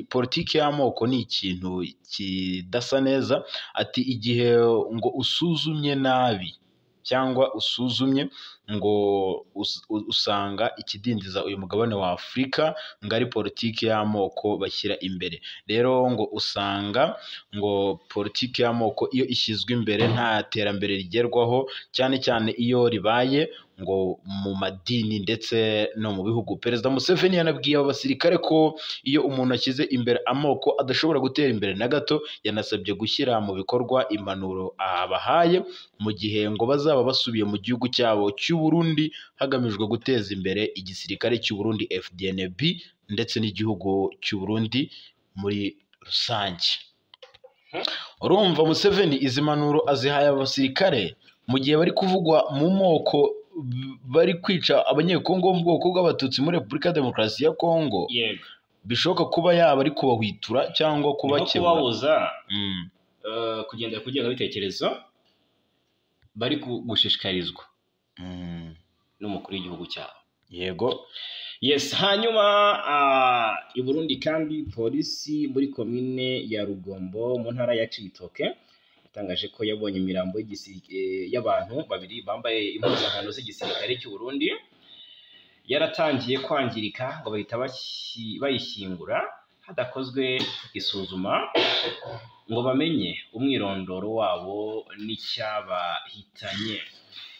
S1: politike y'amoko ni ikintu kidasa neza. Ati igihe ngo usuzumye nabi cyangwa usuzumye ngo usanga ikidindiza uyu mugabane wa Afurika ngo ari politiki y'amoko bashyira imbere. Rero ngo usanga ngo politiki y'amoko iyo ishyizwe imbere nta terambere rigerwaho, cyane cyane iyo ribaye ngo mu madini ndetse no mu bihugu. Perezida Museveni yanabwiye aba basirikare ko iyo umuntu ashyize imbere amoko adashobora gutera imbere na gato. Yanasabye gushyira mu bikorwa impanuro abahaye mu gihe ngo bazaba basubiye mu gihugu cyabo cy'u Burundi hagamijwe guteza imbere igisirikare cy'u Burundi FDNB ndetse n'igihugu cy'u Burundi muri rusange. Urumva Museveni izi mpanuro azihaye abasirikare mu gihe bari kuvugwa mu moko, bari kwica abanyekongo bo mu bwoko bw'abatutsi muri Repubulika ya Demokarasi ya Kongo.
S2: Yego,
S1: Bishoboka kuba yaba ari kubahwitura cyangwa kubakebura,
S2: kubabuza kugendera ku ngengabitekerezo bari gushishikarizwa n'umukuru w'igihugu cyabo.
S1: Yego.
S2: Yes, hanyuma i Burundi kandi polisi muri komine ya Rugombo mu ntara ya Cibitoke yatangaje ko yabonye imirambo y'abantu babiri bambaye impuzankano z'igisirikare cy'u Burundi yaratangiye kwangirika ngo bahita bayishyingura hadakozwe isuzuma ngo bamenye umwirondoro wabo n'icyabahitanye.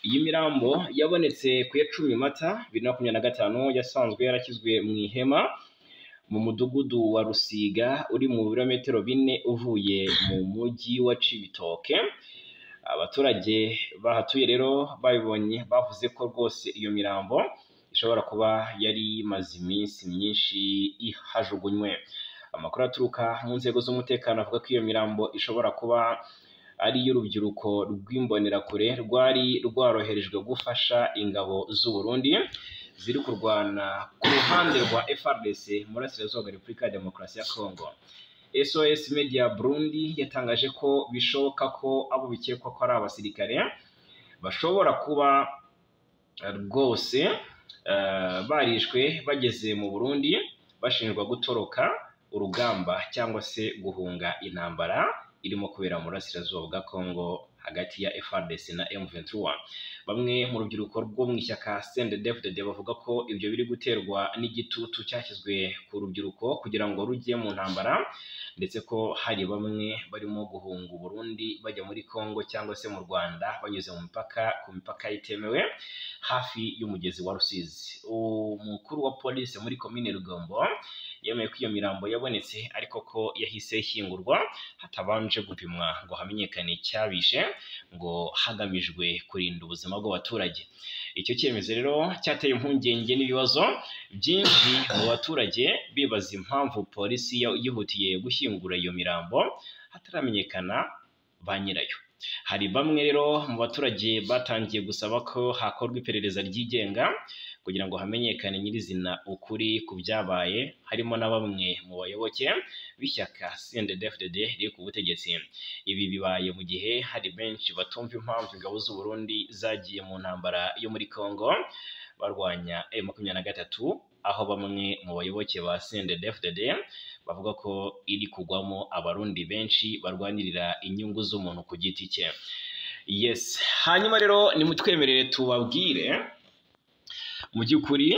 S2: Iyi mirambo yabonetse ku ya 10 Mata 2025 yasanzwe yarakizwe mu ihema mu mudugudu wa Rusiga uri mu birometero 4 uvuye mu mujyi wa Cibitoke. Abaturage bahatuye rero babibonye bavuze ko rwose iyo mirambo ishobora kuba yari imaze iminsi myinshi ihajugunywe. Amakuru aturuka mu nzego z'umutekano avuga ko iyo mirambo ishobora kuba ari y'urubyiruko rw'imbonerakure rwari rwaroherejwe gufasha ingabo z'u Burundi ziri kurwana ku ruhande rwa FARDC muri Burasirazuba bwa Repubulika ya Demokarasi ya Kongo. SOS Media Burundi yatangaje ko bishoboka ko abo bikekwa ko ari abasirikare bashobora kuba rwose barishwe bageze mu Burundi bashinjwa gutoroka urugamba cyangwa se guhunga intambara irimo kubera mu Burasirazuba bwa Kongo hagati ya FARDC na M23. Bamwe mu rubyiruko rwo mu ishyaka CNDD-FDD bavuga ko ibyo biri guterwa n'igitutu cyashyizwe ku rubyiruko kugira ngo rujye mu ntambara, ndetse ko hari bamwe barimo guhunga Burundi bajya muri Kongo cyangwa se mu Rwanda banyuze ku mipaka itemewe hafi y'umugezi wa Rusizi. Umukuru wa polisi muri komine Rugombo yemeye ko iyo mirambo yabonetse ariko ko yahise ishyingurwa hatabanje gupimwa ngo hamenyekane icyabishe, ngo hagamijwe kurinda ubuzima bw'abaturage. Icyo cyemezo rero cyateye impungenge n'ibibazo byinshi mu baturage, bibaza impamvu polisi yihutiye gushyingura iyo mirambo hataramenyekana ba nyirayo. Hari bamwe rero mu baturage batangiye gusaba ko hakorwa iperereza ryigenga kugira ngo hamenyekane nyirizina ukuri ku byabaye, harimo na bamwe mu bayoboke b'ishyaka CNDD-FDD riri ku butegetsi. Ibi bibaye mu gihe hari benshi batumva impamvu ingabo z'u Burundi zagiye mu ntambara yo muri Kongo barwanya M23, aho bamwe mu bayoboke ba CNDD-FDD bavuga ko iri kugwamo abarundi benshi barwanirira inyungu z'umuntu ku giti cye. Yes, hanyuma rero nimutwemerere tubabwire mu by'ukuri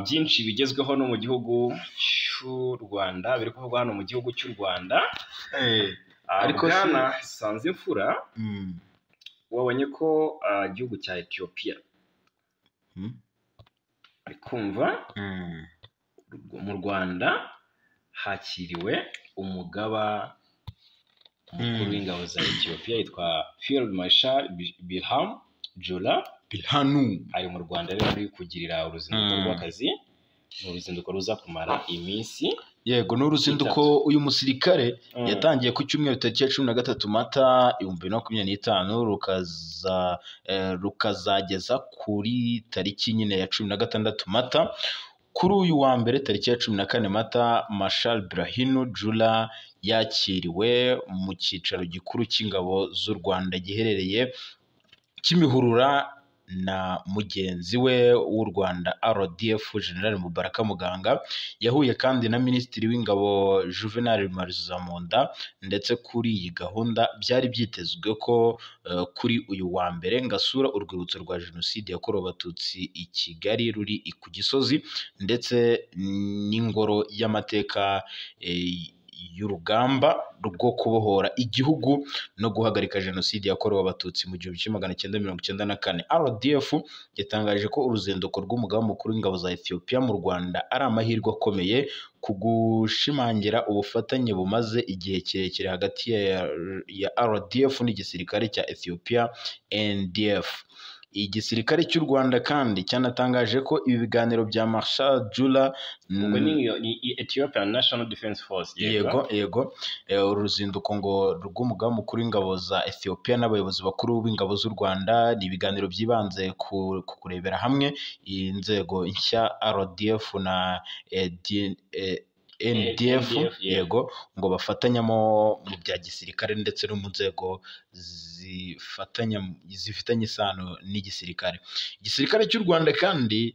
S2: byinshi bigezweho no mu gihugu cy'u Rwanda, biri kuvugwa hano mu gihugu cy'u Rwanda. Ariko Bwana Sanzimfura, wabonye ko igihugu cya Ethiopia ari kumva mu Rwanda hakiriwe umugaba mukuru w'ingabo za Ethiopia yitwa Field Marshal Birhanu Jula. Ari mu Rwanda rero ari kugirira uruzinduko rw'akazi, uruzinduko ruza kumara iminsi.
S1: Yego, n'uruzinduko uyu musirikare yatangiye ku cyumweru tariki ya 13 Mata 2025 rukazageza kuri tariki nyine ya 16 Mata. Kuri uyu wa mbere tariki ya 14 Mata, Marshal Birhanu Jula yakiriwe mu cyicaro gikuru cy'ingabo z'u Rwanda giherereye Kimihurura na mugenzi we w'u Rwanda RDF General Mubaraka Muganga. Yahuye kandi na Minisitiri w'Ingabo Juvenal Marizamunda, ndetse kuri iyi gahunda byari byitezwe ko kuri uyu wa mbere ngasura urwibutso rwa Jenoside yakorewe Abatutsi i Kigali ruri ku Gisozi, ndetse n'ingoro y'amateka y'urugamba rwo kubohora igihugu no guhagarika Jenoside yakorewe Abatutsi mu 1994. RDF yatangaje ko uruzinduko rw'umugaba mukuru w'ingabo za Ethiopia mu Rwanda ari amahirwe akomeye ku gushimangira ubufatanye bumaze igihe kirekire hagati ya RDF n'igisirikare cya Ethiopia NDF. Igisirikare cy'u Rwanda kandi cyanatangaje ko ibi biganiro bya Marshal Jula
S2: ni Ethiopian National Defense Force.
S1: Yego, uruzinduko ngo rw'umugaba mukuru w'ingabo za Ethiopia n'abayobozi bakuru b'ingabo z'u Rwanda ni ibiganiro byibanze ku kurebera hamwe inzego nshya RDF na NDF yego ngo bafatanyamo mu bya gisirikare ndetse no mu nzego zifitanye isano n'igisirikare. Igisirikare cy'u Rwanda kandi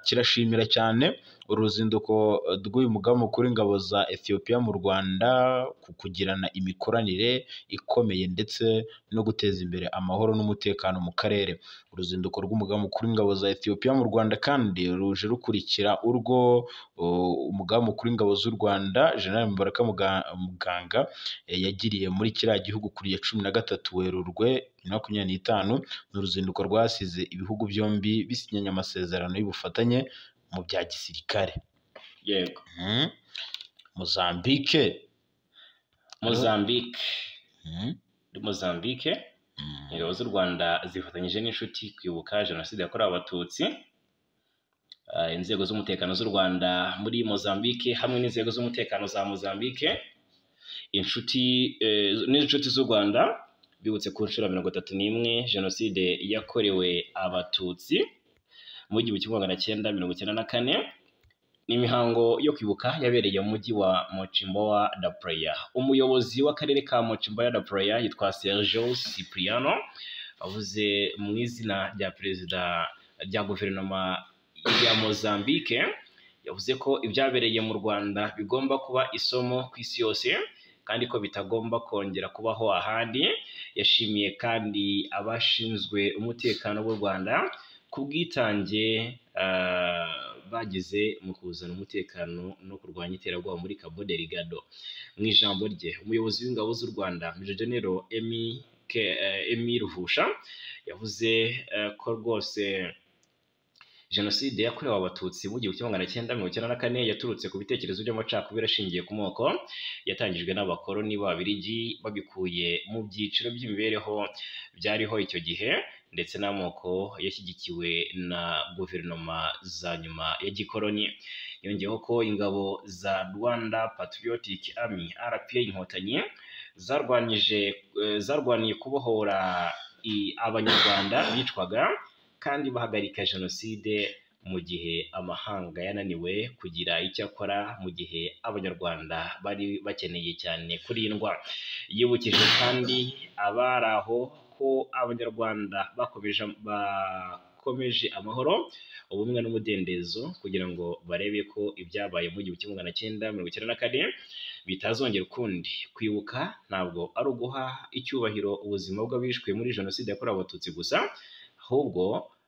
S1: kirashimira cyane uruzinduko rw'uyu mugaba mukuru w'ingabo za Ethiopia mu Rwanda ku kugirana imikoranire ikomeye ndetse no guteza imbere amahoro n'umutekano mu karere. Uruzinduko rw'umugaba mukuru w'ingabo za Ethiopia mu Rwanda kandi ruje rukurikira urwo umugaba mukuru w'ingabo z'u Rwanda General Mubaraka Muganga yagiriye muri kiriya gihugu kuri ya 13 Werurwe 2025. N'uruzinduko rwasize ibihugu byombi bisinyanye amasezerano y'ubufatanye mu bya gisirikare.
S2: Yego.
S1: Mozambique.
S2: Ingabo z'u Rwanda zifatanyije n'inshuti kwibuka Jenoside yakorewe Abatutsi. Inzego z'umutekano z'u Rwanda muri Mozambique hamwe n'inzego z'umutekano za Mozambique, n'inshuti z'u Rwanda bibutse ku nshuro 31 Jenoside yakorewe Abatutsi mu 1994. N'imihango yo kwibuka yabereye mu mujyi wa Mocimboa da Praia. Umuyobozi w'akarere ka Mocimboa da Praia yitwa Sergio Cipriano avuze mu izina rya perezida rya guverinoma ya Mozambique, yavuze ko ibyabereye mu Rwanda bigomba kuba isomo ku isi yose kandi ko bitagomba kongera kubaho ahandi. Yashimiye kandi abashinzwe umutekano w'u Rwanda ku bwitange bagize mu kuzana umutekano no kurwanya iterabwoba muri Cabo Delgado. Mu ijambo rye, umuyobozi w'ingabo z'u Rwanda Major General Emile Ruvusha yavuze ko rwose Jenoside yakorewe Abatutsi mu 1994 yaturutse ku bitekerezo by'amacakubiri ashingiye ku moko yatangijwe n'abakoloni b'Ababiligi babikuye mu byiciro by'imibereho byariho icyo gihe, ndetse n'amoko yashyigikiwe na guverinoma za nyuma ya gikoloni. Yongeyeho ko ingabo za Rwanda Patriotic Army RPA Inkotanyi zarwaniye kubohora abanyarwanda bicwaga kandi bahagarika Jenoside mu gihe amahanga yananiwe kugira icyo akora mu gihe abanyarwanda bari bakeneye cyane kurindwa. Yibukije kandi abari aho ko abanyarwanda bakomeje amahoro, ubumwe n'umudendezo kugira ngo barebe ko ibyabaye mu 1994 bitazongera ukundi. Kwibuka ntabwo ari uguha icyubahiro ubuzima bw'abishwe muri Jenoside yakorewe Abatutsi gusa, ahubwo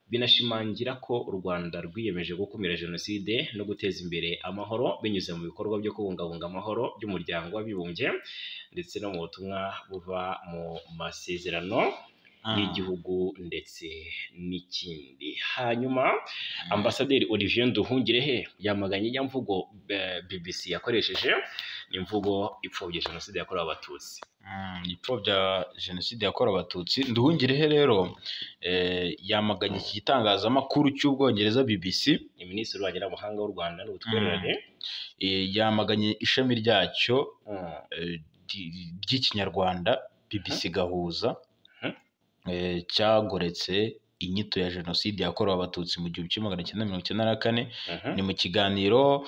S2: binashimangira ko u Rwanda rwiyemeje gukumira Jenoside no guteza imbere amahoro binyuze mu bikorwa byo kubungabunga amahoro by'umuryango w'abibumbye ndetse no mu butumwa buva mu masezerano y'igihugu ndetse n'ikindi. Hanyuma Ambasaderi Olivier Nduhungirehe yamaganye inyamvugo BBC yakoresheje, imvugo ipfobya Jenoside yakorewe Abatutsi.
S1: Ipfobya Jenoside yakorewe Abatutsi. Nduhungirehe rero yamaganye iki gitangazamakuru cy'Ubwongereza BBC,
S2: Minisitiri w'Ububanyi n'Amahanga w'u Rwanda n'Ubutwererane,
S1: yamaganye ishami ryacyo ry'Ikinyarwanda BBC Gahuza cyagoretse inyito ya Jenoside yakorewe Abatutsi mu 1994. Ni mu kiganiro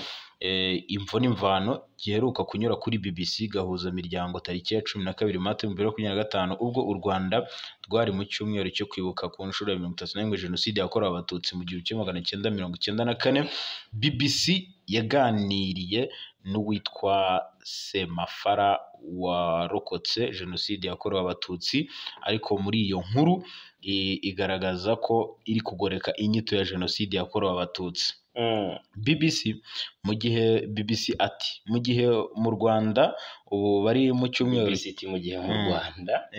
S1: Imvo n'Imvano giheruka kunyura kuri BBC Gahuza Miryango tariki ya 12 Mata 2025, ubwo u Rwanda rwari mu cyumweru cyo kwibuka ku nshuro ya 31 Jenoside yakorewe Abatutsi mu 1994. BBC yaganiriye n'uwitwa Semafara warokotse Jenoside yakorewe Abatutsi, ariko muri iyo nkuru igaragaza ko iri kugoreka inyito ya Jenoside yakorewe Abatutsi. BBC mu gihe ati mu gihe mu Rwanda ubu bari mu cyumweru
S2: mu gihe mu Rwanda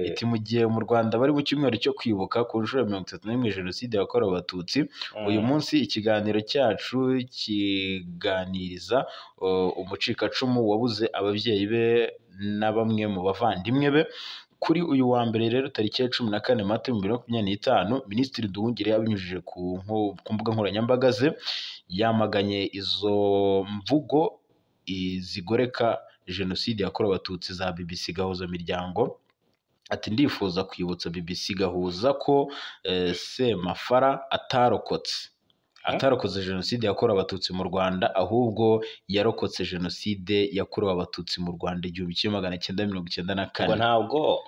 S1: iti mu gihe mu Rwanda bari mu cyumweru cyo kwibuka ku nshuro ya 31 Jenoside yakorewe Abatutsi, uyu munsi ikiganiro cyacu kiganiriza umucikacumu wabuze ababyeyi be na bamwe mu bavandimwe be. Kuri uyu wa mbere rero tariki ya 14 Mata 2025, Minisitiri Nduhungirehe abinyujije ku mbuga nkoranyambaga ze yamaganye izo mvugo zigoreka Jenoside yakorewe Abatutsi za BBC Gahuza Miryango. Ati ndifuza kwibutsa BBC Gahuza ko Semafara atarokotse Jenoside yakorewe Abatutsi mu Rwanda, ahubwo yarokotse Jenoside yakorewe Abatutsi mu Rwanda 1994.
S2: ngo ntabwo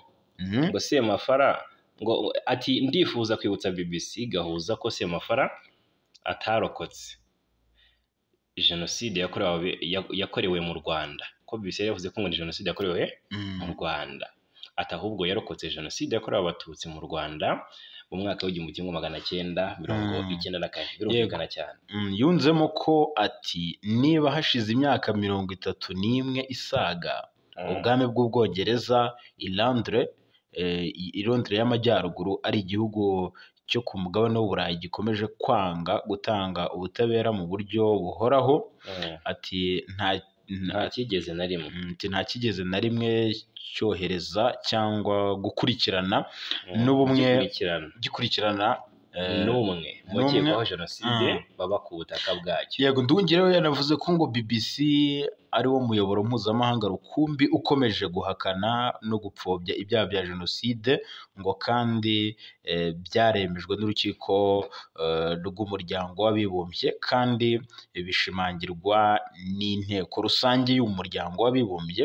S2: ngo Semafara ngo ati ndifuza kwibutsa BBC Gahuza ko Semafara atarokotse Jenoside yakorewe mu Rwanda, ko BBC yavuze ko ngo Jenoside yakorewe mu Rwanda, ati ahubwo yarokotse Jenoside yakorewe Abatutsi mu Rwanda mu mwaka w'1994. Birumvikana cyane.
S1: Yunzemo ko ati niba hashize imyaka 31 isaga ubwami bw'Ubwongereza i Londres y'Amajyaruguru ari igihugu cyo ku mugabane w'Uburayi gikomeje kwanga gutanga ubutabera mu buryo buhoraho, ati nta kigeze na rimwe cyohereza cyangwa gukurikirana n'ubumwe gikurikirana
S2: n'umwe mu bakekwaho Jenoside baba ku butaka bwacyo.
S1: Yego, Nduhungirehe yanavuze ko ngo BBC ari wo muyoboro mpuzamahanga rukumbi ukomeje guhakana no gupfobya ibyaha bya Jenoside, ngo kandi byaremejwe n'urukiko rw'umuryango w'abibumbye kandi bishimangirwa n'inteko rusange y'umuryango w'abibumbye.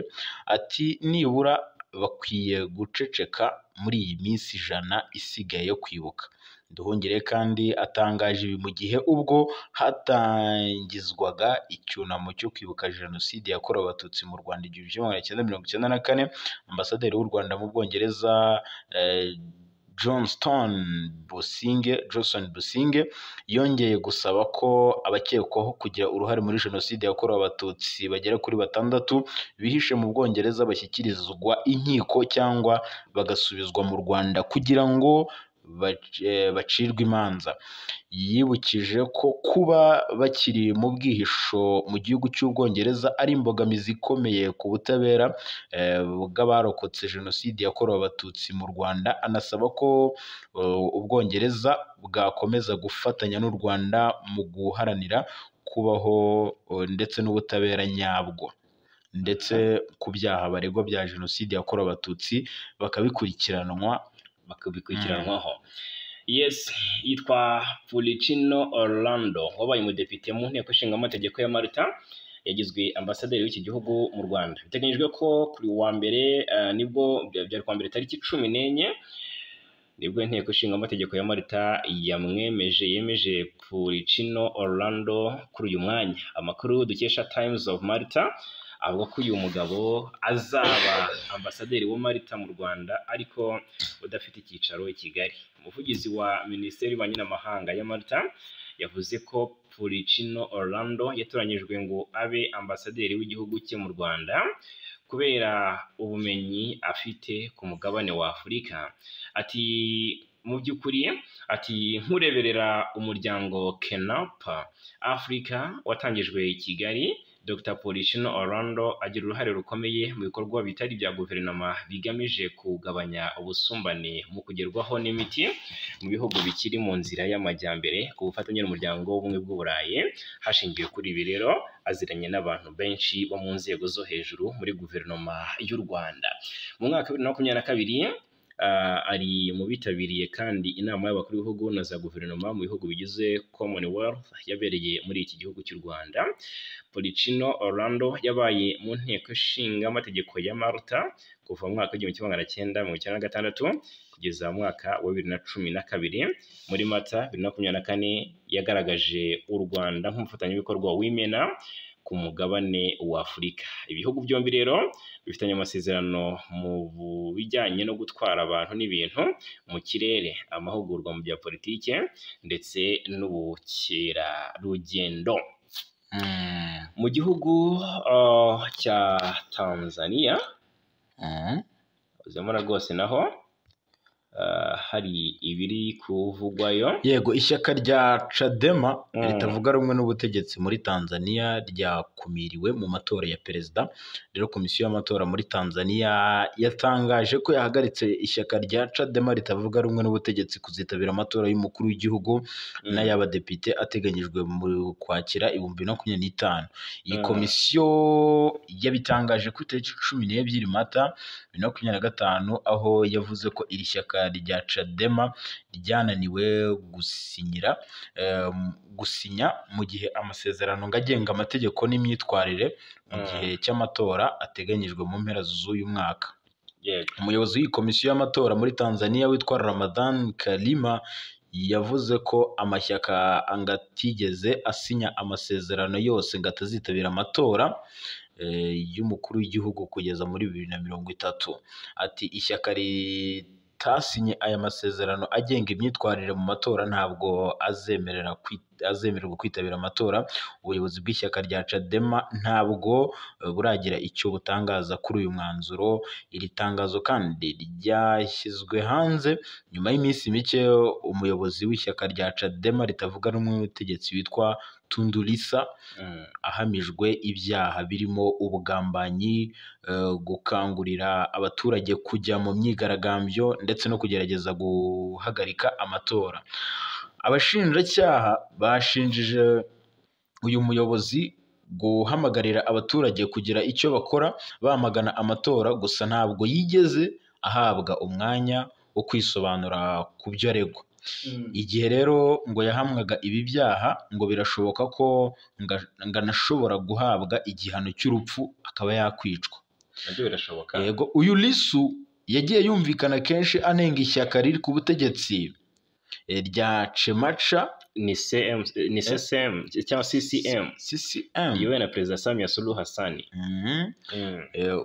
S1: Ati nibura bakwiye guceceka muri iyi minsi 100 isigaye yo kwibuka. Nduhungire kandi atangaje ibi mu gihe ubwo hatangizwaga icyunamo cyo kwibuka Jenoside yakorewe Abatutsi mu Rwanda 1994. Ambasaderi w'u Rwanda mu Bwongereza Johnson Businge yongeye gusaba ko abakekwaho kugira uruhare muri Jenoside yakorewe Abatutsi bagera kuri 6 bihishe mu Bwongereza bashyikirizwa inkiko cyangwa bagasubizwa mu Rwanda kugira ngo bacirwe imanza. Yibukije ko kuba bakiri mu bwihisho mu gihugu cy'Ubwongereza ari imbogamizi ikomeye ku butabera bw'abarokotse Jenoside yakorewe Abatutsi mu Rwanda. Anasaba ko Ubwongereza bwakomeza gufatanya n'u Rwanda mu guharanira kubaho ndetse n'ubutabera nyabwo, ndetse ku byaha baregwa bya Jenoside yakorewe Abatutsi bakabikurikiranwaho. Yes, yitwa Pulicino Orlando, wabaye umudepite mu nteko ishinga amategeko ya Malta, yagizwe ambasaderi w'iki gihugu mu Rwanda. Biteganyijwe ko kuri wa mbere nibwo byari kwa mbere tariki 14 nibwo inteko ishinga amategeko ya Malta yemeje Pulicino Orlando kuri uyu mwanya. Amakuru dukesha Times of Malta avuga ko uyu mugabo azaba ambasaderi wa Malta mu Rwanda ariko udafite icyicaro i Kigali. Umuvugizi wa Minisiteri y'Ububanyi n'Amahanga ya Malta yavuze ko Pulicino Orlando yatoranyijwe ngo abe ambasaderi w'igihugu cye mu Rwanda kubera ubumenyi afite ku mugabane wa Afurika. Ati mu by'ukuri, ati nkureberera umuryango Kenap Africa watangijwe i Kigali, Dr. Pulicino Orlando agira uruhare rukomeye mu bikorwa bitari bya guverinoma bigamije kugabanya ubusumbane mu kugerwaho n'imiti mu bihugu bikiri mu nzira y'amajyambere ku bufatanye n'umuryango w'ubumwe bw'Uburayi. Hashingiwe kuri ibi rero, aziranye n'abantu benshi bo mu nzego zo hejuru muri guverinoma y'u Rwanda. Mu mwaka wa 2022 ari mu bitabiriye kandi inama y'abakuru b'ibihugu na za guverinoma mu bihugu bigize Commonwealth yabereye muri iki gihugu cy'u Rwanda. Pulicino Orlando yabaye mu nteko ishinga amategeko ya Malta kuva mu mwaka w'1996 kugeza mu mwaka wa 2012. Muri Mata 2024 yagaragaje u Rwanda nk'umufatanyabikorwa w'imena ku mugabane wa Afurika. Ibihugu byombi rero bifitanye amasezerano mu bijyanye no gutwara abantu n'ibintu mu kirere, amahugurwa mu bya politike ndetse n'ubukerarugendo. Mu gihugu cya Tanzania uzamura rwose naho hari ibiri kuvugwayo. Yego, ishyaka rya Chadema ritavuga rumwe n'ubutegetsi muri Tanzania ryakumiriwe mu matora ya perezida. Rero komisiyo y'amatora muri Tanzania yatangaje ko yahagaritse ishyaka rya Chadema ritavuga rumwe n'ubutegetsi kuzitabira amatora y'umukuru w'igihugu n'ay'abadepite ateganyijwe mu Kwakira 2025. Iyi komisiyo yabitangaje ku itariki 12 Mata 2025 aho yavuze ko iri shyaka rya Chadema ryananiwe gusinya mu gihe amasezerano agenga amategeko n'imyitwarire mu gihe cy'amatora ateganyijwe mu mpera z'uyu mwaka. Umuyobozi w'iyi komisiyo y'amatora muri Tanzania witwa Ramadhan Kalima yavuze ko amashyaka angatigeze asinya amasezerano yose ngo atazitabira amatora y'umukuru w'igihugu kugeza muri 2030. Ati ishyaka tasinye aya masezerano agenga imyitwarire mu matora ntabwo azemererwa kwitabira amatora. Ubuyobozi bw'ishyaka rya Chadema ntabwo buragira icyo butangaza kuri uyu mwanzuro. Iri tangazo kandi ryashyizwe hanze nyuma y'iminsi mike umuyobozi w'ishyaka rya Chadema ritavuga rumwe n'ubutegetsi witwa Tundu Lissu ahamijwe ibyaha birimo ubugambanyi, gukangurira abaturage kujya mu myigaragambyo ndetse no kugerageza guhagarika amatora. Abashinjacyaha bashinjije uyu muyobozi guhamagarira abaturage kugira icyo bakora bamagana amatora, gusa ntabwo yigeze ahabwa umwanya wo kwisobanura ku byo aregwa. Igihe rero ngo yahamwaga ibi byaha ngo birashoboka ko nganashobora guhabwa igihano cy'urupfu akaba yakwicwa.
S2: Nabyo birashoboka.
S1: Yego, uyu Lissu yagiye yumvikana kenshi anenga ishyaka riri ku butegetsi rya Chemacha
S2: ni CCM cyangwa CCM iyobowe na Perezida Samia Suluhu Hassan.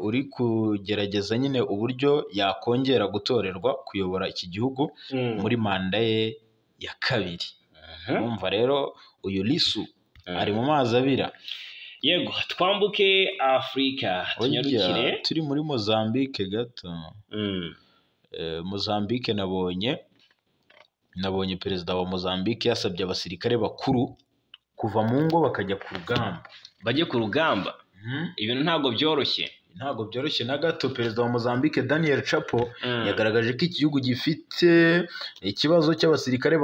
S1: uri kugerageza nyine uburyo yakongera gutorerwa kuyobora iki gihugu muri manda ye ya kabiri. Urumva rero uyu Lissu ari mu mazi abira.
S2: Yego, twambuke Afurika tunyarukire
S1: turi muri Mozambique gato. Mozambique nabonye perezida wa Mozambique yasabye abasirikare bakuru kuva mu ngo bakajya ku rugamba.
S2: Bajye ku rugamba. Ibintu ntabwo byoroshye na gato. Perezida wa Mozambique Daniel Chapo yagaragaje ko iki gihugu gifite ikibazo cy'abasirikare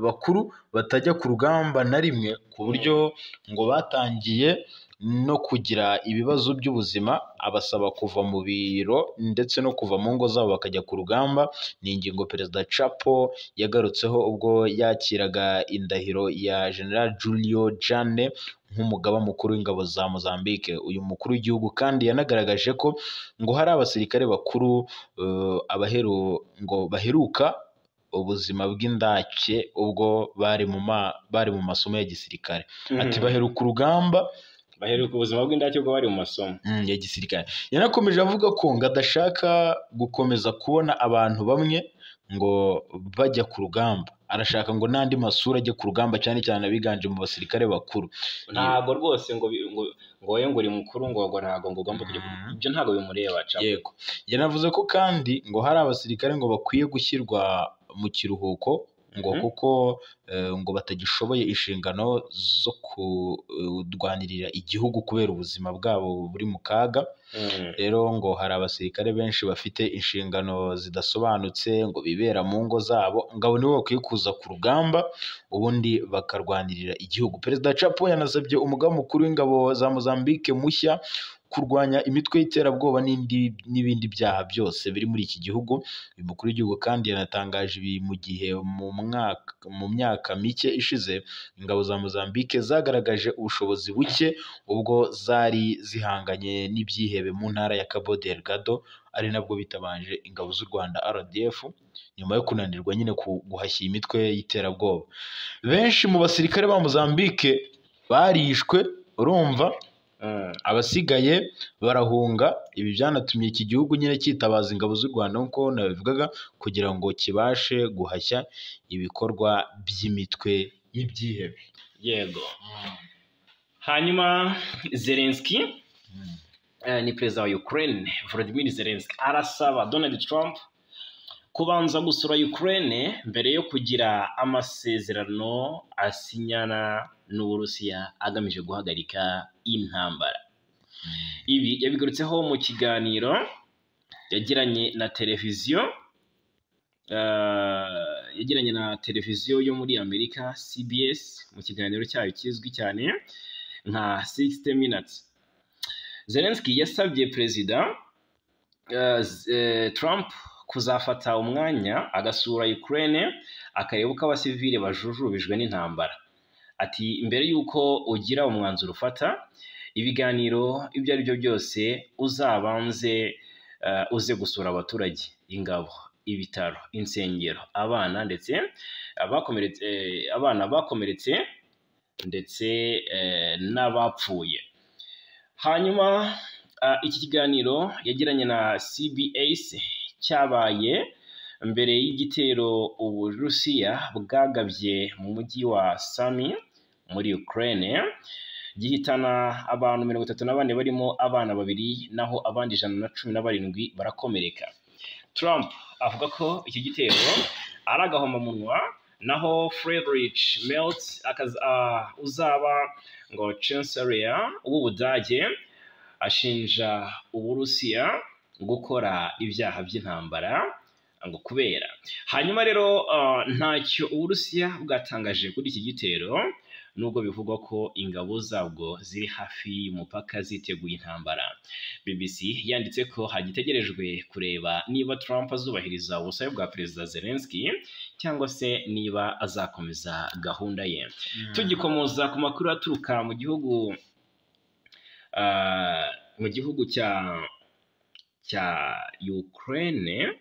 S2: bakuru batajya ku rugamba na rimwe, ku buryo ngo batangiye no kugira ibibazo by'ubuzima, abasaba kuva mu biro ndetse no kuva mu ngo zabo bakajya ku rugamba. Ni ingingo Perezida Chapo yagarutseho ubwo yakiraga indahiro ya General Julio Jane nk'umugaba mukuru w'ingabo za Mozambique. Uyu mukuru w'igihugu kandi yanagaragaje ko ngo hari abasirikare bakuru ngo baheruka ubuzima bw'indake ubwo bari mu masomo ya gisirikare. Ati baheruka urugamba, baheruka ubuzima bw'indake ubwo bari mu masomo
S1: ya gisirikare. Yanakomeje avuga ko ngo adashaka gukomeza kubona abantu bamwe ngo bajya ku rugamba, arashaka ngo n'andi masura ajye ku rugamba, cyane cyane abiganje mu basirikare bakuru.
S2: Ntabwo rwose ngo wowe ngo uri mukuru ngo ntabwo ngo ugomba kujya ibyo ntabwo bimureba.
S1: Yego, yanavuze ko kandi ngo hari abasirikare ngo bakwiye gushyirwa mu kiruhuko ngo kuko ngo batagishoboye inshingano zo kurwanirira igihugu kubera ubuzima bwabo buri mu kaga. Rero ngo hari abasirikare benshi bafite inshingano zidasobanutse ngo bibera mu ngo zabo, ngo abo nibo bakwiye kuza ku rugamba ubundi bakarwanirira igihugu. Perezida Chapo yanasabye umugaba mukuru w'ingabo za Mozambique mushya kurwanya imitwe y'iterabwoba n'ibindi byaha byose biri muri iki gihugu. Uyu mukuru w'igihugu kandi yanatangaje ibi mu gihe mu myaka mike ishize ingabo za Mozambique zagaragaje ubushobozi buke ubwo zari zihanganye n'ibyihebe mu ntara ya Cabo Delgado, ari nabwo bitabanje ingabo z'u Rwanda RDF nyuma yo kunanirwa nyine guhashya imitwe y'iterabwoba. Benshi mu basirikare ba Mozambique barishwe, urumva, abasigaye barahunga. Ibi byanatumye iki gihugu nyine cyitabaza ingabo z'u Rwanda nk'uko nabivugaga, kugira ngo kibashe guhashya ibikorwa by'imitwe y'ibyihebe.
S2: Yego. Hanyuma Zelensky ni perezida wa Ukraine, Volodymyr Zelensky arasaba Donald Trump kubanza gusura Ukraine mbere yo kugira amasezerano asinyana n'Uburusiya agamije guhagarika intambara. Ibi yabigarutseho mu kiganiro yagiranye na televiziyo yo muri Amerika CBS, mu kiganiro cyayo kizwi cyane nka 60 Minutes. Zelensky yasabye Perezida Trump kuzafata umwanya agasura Ukraine akareba uko abasivile bajujubijwe n'intambara. Ati mbere y'uko ugira umwanzuro ufata ibiganiro ibyo ari byo byose uzabanze uze gusura abaturage, ingabo, ibitaro, insengero, abana ndetse abana bakomeretse ndetse n'abapfuye. Hanyuma iki kiganiro yagiranye na CBS cyabaye mbere y'igitero Uburusiya bwagabye mu mujyi wa Sami muri Ukraine gihitana abantu 34 barimo abana 2 naho abandi 117 barakomereka. Trump avuga ko iki gitero ari agahomamunwa, naho Friedrich Merz uzaba ngo Chancellor w'Ubudage ashinja Uburusiya gukora ibyaha by'intambara ngo kubera. Hanyuma rero ntacyo Uburusiya bwatangaje kuri iki gitero, nubwo bivugwa ko ingabo zabwo ziri hafi y'umupaka ziteguye intambara. BBC yanditse ko hagitegerejwe kureba niba Trump azubahiriza ubusabe bwa Perezida Zelensky cyangwa se niba azakomeza gahunda ye. Tugikomoza ku makuru aturuka mu gihugu cya Ukraine,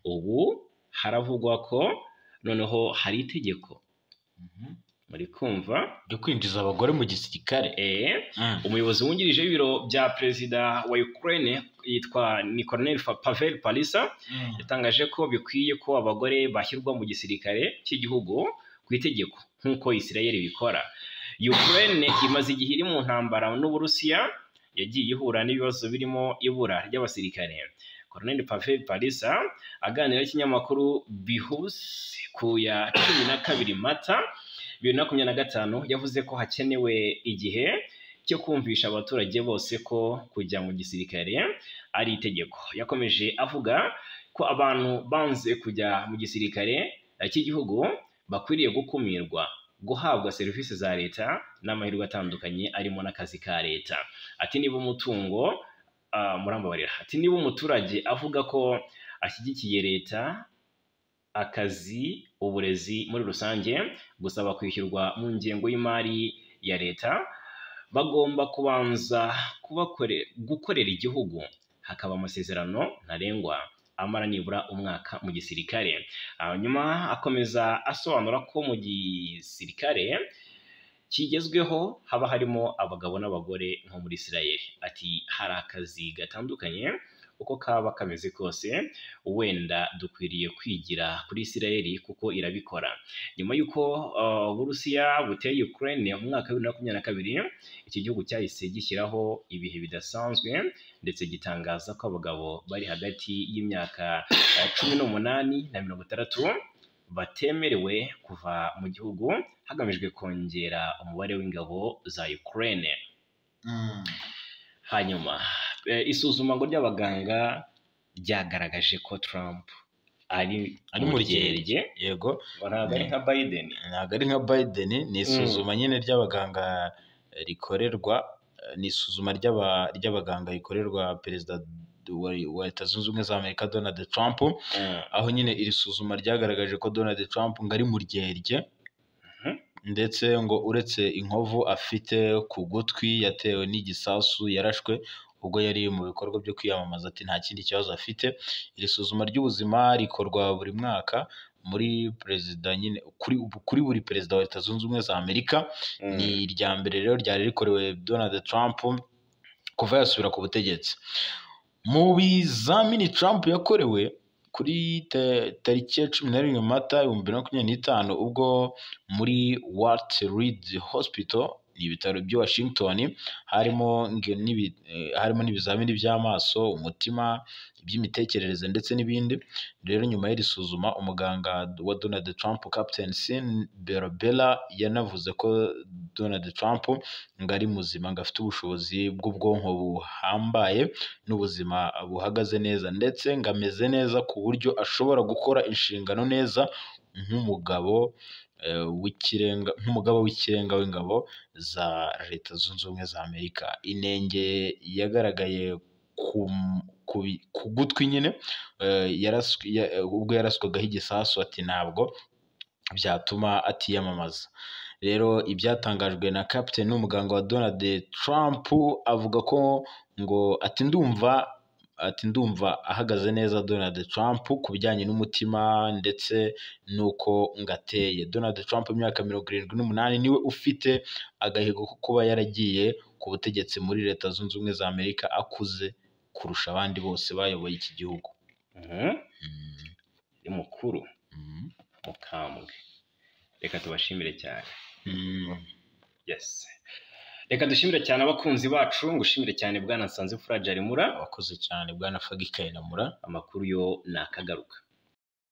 S2: ubu haravugwa ko noneho hari itegeko muri kumva
S1: ryo kwinjiza abagore mu gisirikare.
S2: Umuyobozi wungirije w'ibiro bya perezida wa Ukraine yitwa ni Colonel Pavel Palisa yatangaje ko bikwiye ko abagore bashyirwa mu gisirikare cy'igihugu ku itegeko nk'uko Israel bikora. Ukraine imaze igihe iri mu ntambara n'Uburusiya, yagiye ihura n'ibibazo birimo ibura ry'abasirikare. Colonel Pavel Palisa aganira n'ikinyamakuru Bihus ku ya 12 Mata 2025 yavuze ko hakenewe igihe cyo kumvisha abaturage bose ko kujya mu gisirikare ari itegeko. Yakomeje avuga ko abantu banze kujya mu gisirikare cy'igihugu bakwiriye gukumirwa guhabwa serivisi za leta n'amahirwe atandukanye arimo n'akazi ka leta. Ati niba umutungo murambabarira, ati niba umuturage avuga ko ashyigikiye leta, akazi, uburezi muri rusange, gusaba kwishyurwa mu ngengo y'imari ya leta, bagomba kubanza gukorera igihugu, hakaba amasezerano ntarengwa amara nibura umwaka mu gisirikare. Hanyuma akomeza asobanura ko mu gisirikare kigezweho haba harimo abagabo n'abagore nko muri Israel. Ati hari akazi gatandukanye uko kaba kameze kose, wenda dukwiriye kwigira kuri Israel kuko irabikora. Nyuma y'uko Uburusiya buteye Ukraine mu mwaka wa 2022, iki gihugu cyahise gishyiraho ibihe bidasanzwe ndetse gitangaza ko abagabo bari hagati y'imyaka 18 na 60 batemerewe kuva mu gihugu hagamijwe kongera umubare w'ingabo za Ukraine. Hanyuma isuzuma ngo ry'abaganga ryagaragaje ko Trump ari mu ryerye. Yego, ntabwo ari nka Biden.
S1: Ntabwo ari nka Biden, ni isuzuma nyine ry'abaganga rikorerwa, ni isuzuma ry'abaganga rikorerwa perezida wa Leta Zunze Ubumwe za Amerika Donald Trump, aho nyine iri suzuma ryagaragaje ko Donald Trump ngo ari mu ryerye, ndetse ngo uretse inkovu afite ku gutwi yatewe n'igisasu yarashwe ubwo yari mu bikorwa byo kwiyamamaza, ati nta kindi kibazo afite. Iri suzuma ry'ubuzima rikorwa buri mwaka muri perezida nyine kuri buri perezida wa Leta Zunze Ubumwe za Amerika. Ni irya mbere rero ryari rikorewe Donald Trump kuva yasubira ku butegetsi. Mu bizamini Trump yakorewe kuri tariki ya 11 Mata 2025 ubwo muri Walter Reed Hospital, ni ibitaro by'i Washington, harimo n'ibizamini by'amaso, umutima, iby'imitekerereze ndetse n'ibindi. Rero nyuma y'iri suzuma umuganga wa Donald Trump Captain Sean Barbera yanavuze ko Donald Trump ngo ari muzima, ngo afite ubushobozi bw'ubwonko buhambaye n'ubuzima buhagaze neza, ndetse ngo ameze neza ku buryo ashobora gukora inshingano neza nk'umugabo w'ikirenga w'ingabo za Leta Zunze Ubumwe za Amerika. Inenge yagaragaye ku gutwi nyine ubwo yaraswagaho igisasu, ati ntabwo byatuma atiyamamaza. Rero ibyatangajwe na Captain n'umuganga wa Donald Trump avuga ko ngo ati ndumva ahagaze neza Donald Trump ku bijyanye n'umutima ndetse n'uko ngateye. Donald Trump imyaka 78 niwe ufite agahigo ko kuba yaragiye ku butegetsi muri Leta Zunze Ubumwe za Amerika akuze kurusha abandi bose bayoboye iki gihugu.
S2: Ni mukuru mukambwe. Reka tubashimire cyane. Yes. Reka dushimire cyane abakunzi bacu, ngushimire cyane bwana Nsanzimfura Jarimura.
S1: Wakoze cyane bwana Fagikaye Namura.
S2: Amakuru yo nakagaruka.